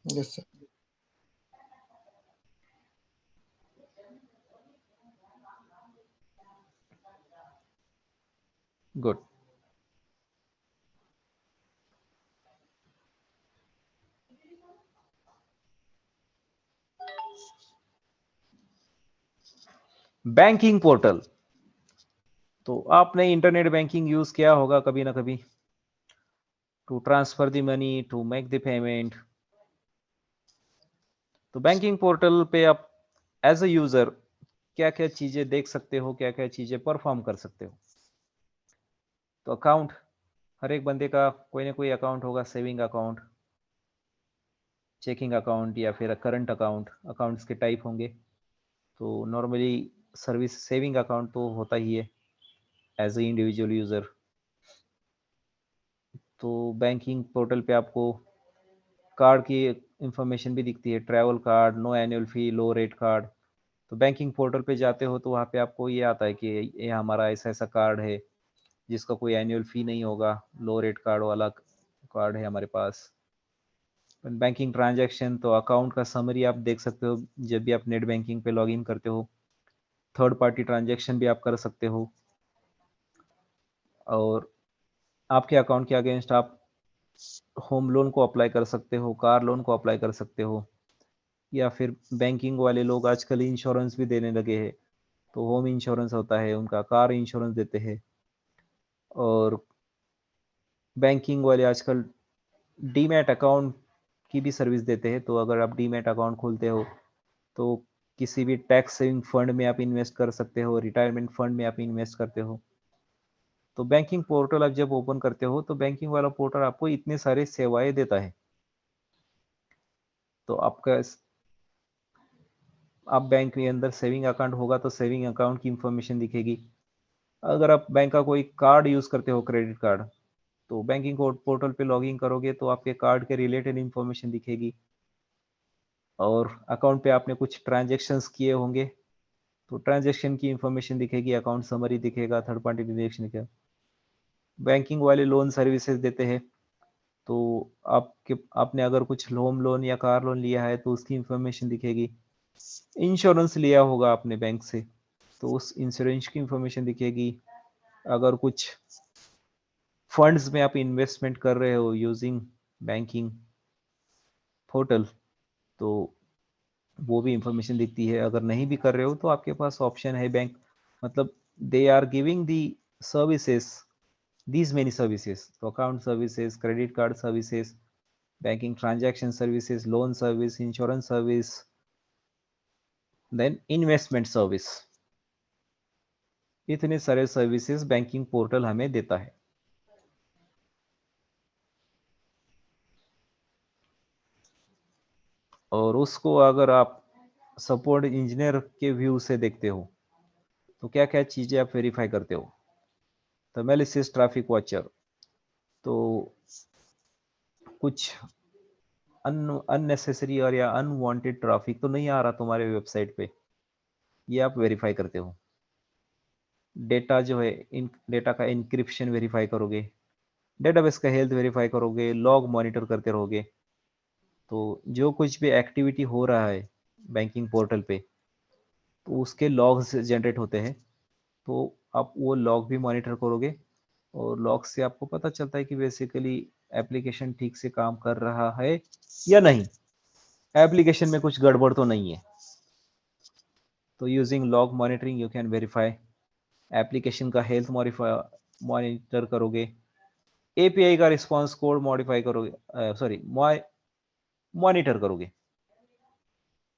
Yes, sir. Good. Banking portal, तो आपने इंटरनेट बैंकिंग यूज किया होगा कभी ना कभी, to transfer the money, to make the payment. तो बैंकिंग पोर्टल पे आप एज अ यूजर क्या क्या चीजें देख सकते हो, क्या क्या चीजें परफॉर्म कर सकते हो। तो अकाउंट, हर एक बंदे का कोई ना कोई अकाउंट होगा, सेविंग अकाउंट, चेकिंग अकाउंट या फिर करंट अकाउंट, अकाउंट्स के टाइप होंगे। तो नॉर्मली सर्विस सेविंग अकाउंट तो होता ही है एज ए इंडिविजुअल यूजर। तो बैंकिंग पोर्टल पे आपको कार्ड की इंफॉर्मेशन भी दिखती है, travel card, no annual fee, low rate card. तो बैंकिंग पोर्टल पे जाते हो तो वहाँ पे आपको ये आता है कि ये हमारा ऐसा ऐसा कार्ड है जिसका कोई एनुअल फी नहीं होगा, लो रेट कार्ड वाला कार्ड है हमारे पास। बैंकिंग ट्रांजैक्शन, तो अकाउंट का समरी आप देख सकते हो जब भी आप नेट बैंकिंग पे लॉगिन करते हो। थर्ड पार्टी ट्रांजैक्शन भी आप कर सकते हो, और आपके अकाउंट के अगेंस्ट आप होम लोन को अप्लाई कर सकते हो, कार लोन को अप्लाई कर सकते हो, या फिर बैंकिंग वाले लोग आजकल इंश्योरेंस भी देने लगे हैं। तो होम इंश्योरेंस होता है उनका, कार इंश्योरेंस देते हैं। और बैंकिंग वाले आजकल डीमैट अकाउंट की भी सर्विस देते हैं। तो अगर आप डीमैट अकाउंट खोलते हो तो किसी भी टैक्स सेविंग फंड में आप इन्वेस्ट कर सकते हो, रिटायरमेंट फंड में आप इन्वेस्ट करते हो। तो बैंकिंग पोर्टल आप जब ओपन करते हो तो बैंकिंग वाला पोर्टल आपको इतने सारे सेवाएं देता है। तो आपका आप बैंक के अंदर सेविंग अकाउंट होगा तो सेविंग अकाउंट की इंफॉर्मेशन दिखेगी। अगर आप बैंक का कोई कार्ड यूज करते हो, क्रेडिट कार्ड, तो बैंकिंग पोर्टल पे लॉगिन करोगे तो आपके कार्ड के रिलेटेड इंफॉर्मेशन दिखेगी। और अकाउंट पे आपने कुछ ट्रांजेक्शन्स किए होंगे तो ट्रांजेक्शन की इंफॉर्मेशन दिखेगी, अकाउंट समरी दिखेगा, थर्ड पार्टी ट्रांजेक्शन दिखेगा। बैंकिंग वाले लोन सर्विसेज देते हैं। तो आपने अगर कुछ होम लोन या कार लोन लिया है तो उसकी इंफॉर्मेशन दिखेगी। इंश्योरेंस लिया होगा आपने बैंक से तो उस इंश्योरेंस की इंफॉर्मेशन दिखेगी। अगर कुछ फंड्स में आप इन्वेस्टमेंट कर रहे हो यूजिंग बैंकिंग पोर्टल तो वो भी इंफॉर्मेशन दिखती है। अगर नहीं भी कर रहे हो तो आपके पास ऑप्शन है, बैंक मतलब they are giving the services, these many services, तो account services, credit card services, banking transaction services, loan service, insurance service, then investment service. इतने सारे सर्विसेज बैंकिंग पोर्टल हमें देता है। और उसको अगर आप सपोर्ट इंजीनियर के व्यू से देखते हो तो क्या क्या चीजें आप वेरीफाई करते हो। तो एनालिसिस ट्रैफिक वॉचर, तो कुछ अननेसेसरी और या अनवांटेड ट्रैफिक तो नहीं आ रहा तुम्हारे वेबसाइट पे, ये आप वेरीफाई करते हो। डेटा जो है, इन डेटा का इंक्रिप्शन वेरीफाई करोगे, डेटाबेस का हेल्थ वेरीफाई करोगे, लॉग मॉनिटर करते रहोगे। तो जो कुछ भी एक्टिविटी हो रहा है बैंकिंग पोर्टल पे तो उसके लॉग्स जनरेट होते हैं। तो आप वो लॉग भी मॉनिटर करोगे और लॉग से आपको पता चलता है कि बेसिकली एप्लीकेशन ठीक से काम कर रहा है या नहीं। एप्लीकेशन में कुछ गड़बड़ तो नहीं है। तो using log monitoring you can verify, application का हेल्थ मॉनिटर करोगे, एपीआई का रिस्पॉन्स कोड मॉडिफाई करोगे, सॉरी मॉनिटर करोगे।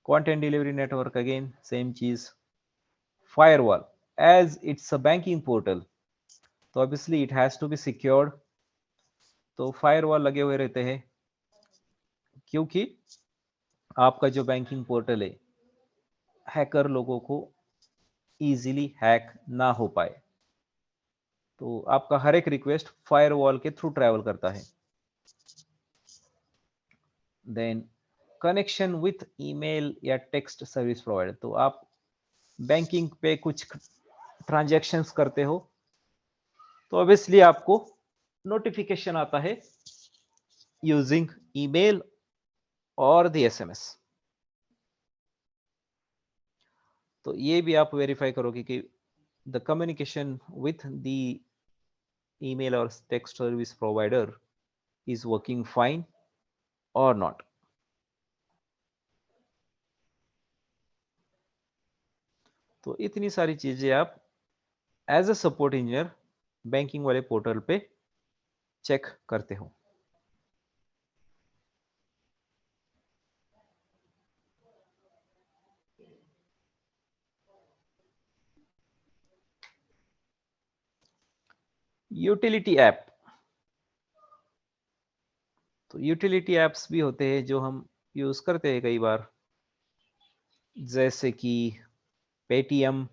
Content delivery network again same चीज। Firewall as it's a banking portal तो obviously it has to be secured, तो firewall लगे हुए रहते हैं क्योंकि आपका जो बैंकिंग पोर्टल है हैकर लोगों को इजीली हैक ना हो पाए, तो आपका हर एक रिक्वेस्ट फायरवॉल के थ्रू ट्रैवल करता है। देन कनेक्शन विथ ईमेल या टेक्स्ट सर्विस प्रोवाइडर, तो आप बैंकिंग पे कुछ ट्रांजैक्शंस करते हो तो ऑब्वियसली आपको नोटिफिकेशन आता है यूजिंग ईमेल और द एसएमएस। तो ये भी आप वेरीफाई करोगे कि the communication with the email और text service provider is working fine और नॉट। तो इतनी सारी चीजें आप as a support engineer banking वाले पोर्टल पे चेक करते हो। यूटिलिटी ऐप, तो यूटिलिटी ऐप्स भी होते हैं जो हम यूज करते हैं कई बार, जैसे कि पेटीएम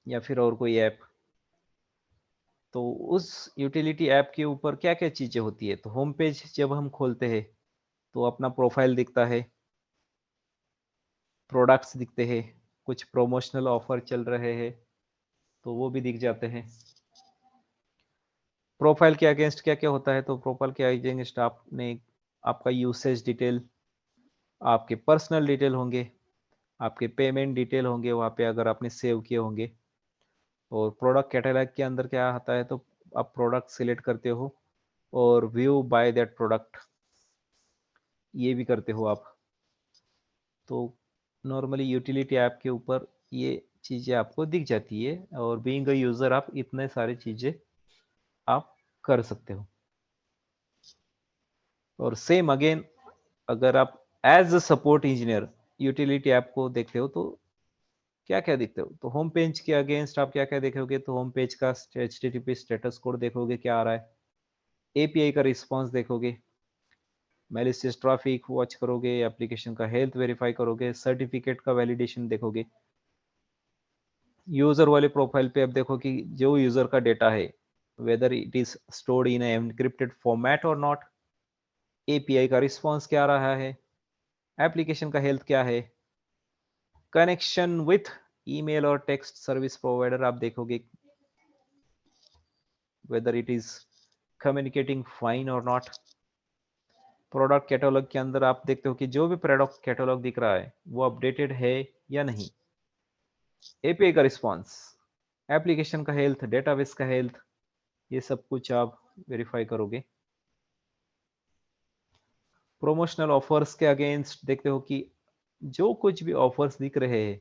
या फिर और कोई ऐप। तो उस यूटिलिटी ऐप के ऊपर क्या क्या चीजें होती है, तो होम पेज जब हम खोलते हैं तो अपना प्रोफाइल दिखता है, प्रोडक्ट्स दिखते हैं, कुछ प्रोमोशनल ऑफर चल रहे हैं तो वो भी दिख जाते हैं। प्रोफाइल के अगेंस्ट क्या क्या होता है, तो प्रोफाइल के अगेंस्ट आपने आपका यूसेज डिटेल, आपके पर्सनल डिटेल होंगे, आपके पेमेंट डिटेल होंगे वहाँ पे अगर आपने सेव किए होंगे, और प्रोडक्ट कैटलॉग के अंदर क्या आता है, तो आप प्रोडक्ट सिलेक्ट करते हो और व्यू बाय दैट प्रोडक्ट ये भी करते हो आप। तो नॉर्मली यूटिलिटी ऐप के ऊपर ये चीज़ें आपको दिख जाती है, और बीइंग अ यूज़र आप इतने सारे चीज़ें आप कर सकते हो। और सेम अगेन अगर आप as a support engineer utility app को देखते हो तो क्या क्या देखते हो, तो होम पेज के अगेंस्ट आप क्या क्या देखोगे, तो होम पेज का HTTP स्टेटस कोड देखोगे क्या आ रहा है, एपीआई का रिस्पॉन्स देखोगे, मैलिशियस ट्रैफिक वॉच करोगे, एप्लीकेशन का हेल्थ वेरीफाई करोगे, सर्टिफिकेट का वैलिडेशन देखोगे। यूजर वाले प्रोफाइल पे अब देखो कि जो यूजर का डेटा है whether it is stored in encrypted format और नॉट, एपीआई का रिस्पॉन्स क्या आ रहा है, एप्लीकेशन का हेल्थ क्या है, कनेक्शन विथ ईमेल और टेक्स्ट सर्विस प्रोवाइडर आप देखोगे weather it is communicating fine और नॉट। प्रोडक्ट कैटलॉग के अंदर आप देखते हो कि जो भी प्रोडक्ट कैटलॉग दिख रहा है वो अपडेटेड है या नहीं, एपीआई का रिस्पॉन्स, एप्लीकेशन का हेल्थ, डेटाबेस का हेल्थ, ये सब कुछ आप वेरीफाई करोगे। प्रोमोशनल ऑफर्स के अगेंस्ट देखते हो कि जो कुछ भी ऑफर्स दिख रहे हैं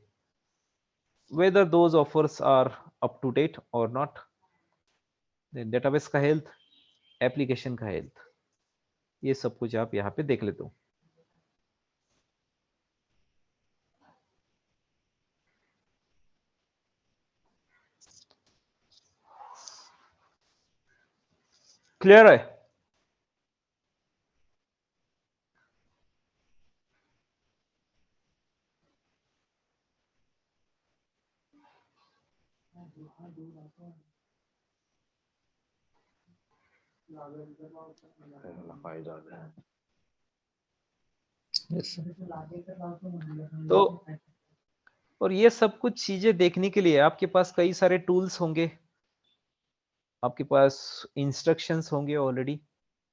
whether those offers are up to date or not, then database का हेल्थ, एप्लीकेशन का हेल्थ, ये सब कुछ आप यहाँ पे देख लेते हो। क्लियर है? Yes, sir. तो और ये सब कुछ चीजें देखने के लिए आपके पास कई सारे टूल्स होंगे, आपके पास इंस्ट्रक्शंस होंगे ऑलरेडी,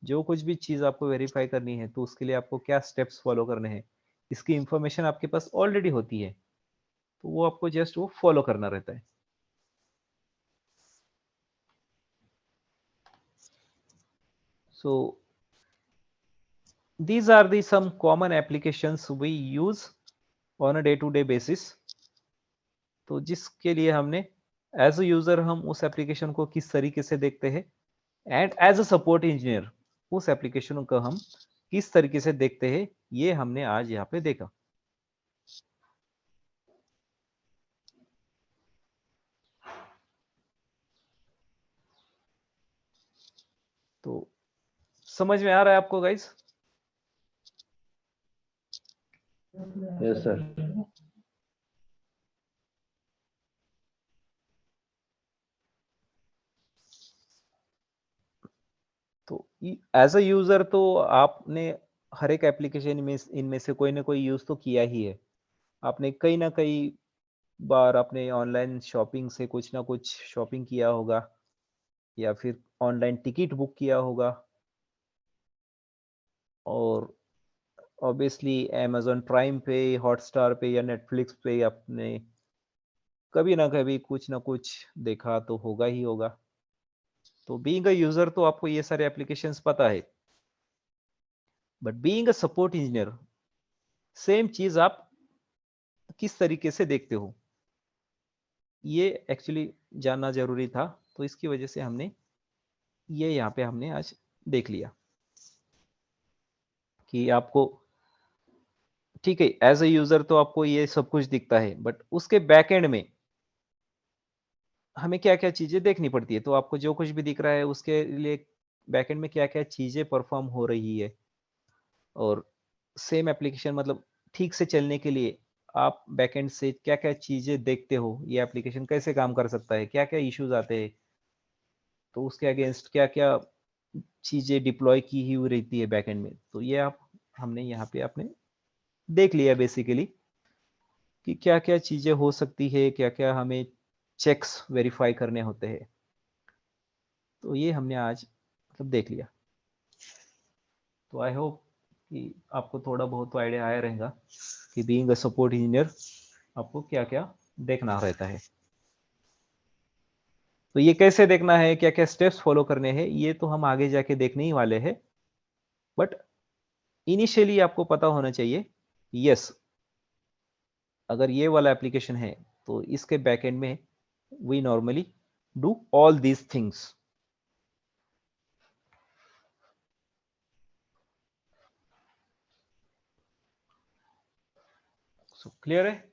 जो कुछ भी चीज आपको वेरीफाई करनी है तो उसके लिए आपको क्या स्टेप्स फॉलो करने हैं, इसकी इंफॉर्मेशन आपके पास ऑलरेडी होती है, तो वो आपको जस्ट वो फॉलो करना रहता है। सो these are the some common applications we use on a day-to-day basis. तो जिसके लिए हमने एज अ यूजर हम उस एप्लीकेशन को किस तरीके से देखते हैं and as a support engineer उस एप्लीकेशन को हम किस तरीके से देखते हैं, ये हमने आज यहाँ पे देखा. तो समझ में आ रहा है आपको गाइस? Yes, sir. तो एज अ यूजर तो आपने हर एक एप्लीकेशन में इनमें से कोई ना कोई यूज तो किया ही है. आपने कई ना कई बार अपने ऑनलाइन शॉपिंग से कुछ ना कुछ शॉपिंग किया होगा या फिर ऑनलाइन टिकट बुक किया होगा और ऑब्वियसली अमेज़न प्राइम पे, हॉटस्टार पे या नेटफ्लिक्स पे आपने कभी ना कभी कुछ ना कुछ देखा तो होगा ही होगा. तो बीइंग अ यूजर तो आपको ये सारे एप्लीकेशंस पता है, but being a support engineer same चीज आप किस तरीके से देखते हो, ये एक्चुअली जानना जरूरी था. तो इसकी वजह से हमने ये यहाँ पे हमने आज देख लिया कि आपको ठीक है एज अ यूजर तो आपको ये सब कुछ दिखता है, बट उसके बैक एंड में हमें क्या क्या चीजें देखनी पड़ती है. तो आपको जो कुछ भी दिख रहा है उसके लिए बैक एंड में क्या क्या चीजें परफॉर्म हो रही है और सेम एप्लीकेशन मतलब ठीक से चलने के लिए आप बैकएंड से क्या क्या चीजें देखते हो, ये एप्लीकेशन कैसे काम कर सकता है, क्या क्या इश्यूज आते हैं, तो उसके अगेंस्ट क्या क्या चीजें डिप्लॉय की ही हुई रहती है बैकएंड में. तो ये आप हमने यहाँ पे आपने देख लिया बेसिकली कि क्या क्या चीजें हो सकती है, क्या क्या हमें चेक्स वेरीफाई करने होते हैं. तो ये हमने आज मतलब देख लिया. तो आई होप कि आपको थोड़ा बहुत तो आइडिया आया रहेगा कि बीइंग अ सपोर्ट इंजीनियर आपको क्या क्या देखना रहता है. तो ये कैसे देखना है, क्या क्या स्टेप्स फॉलो करने हैं, ये तो हम आगे जाके देखने ही वाले हैं. बट इनिशियली आपको पता होना चाहिए यस अगर ये वाला एप्लीकेशन है तो इसके बैकएंड में we normally do all these things. So clear है?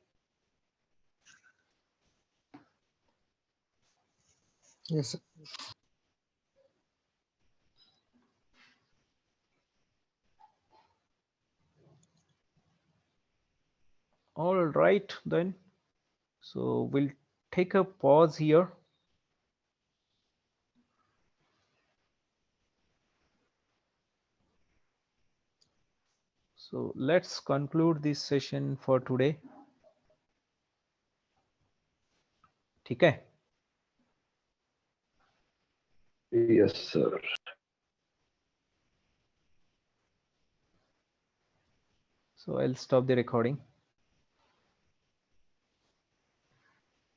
Yes, sir. All right then. So we'll take a pause here. So let's conclude this session for today. ठीक है? Yes, sir. So I'll stop the recording.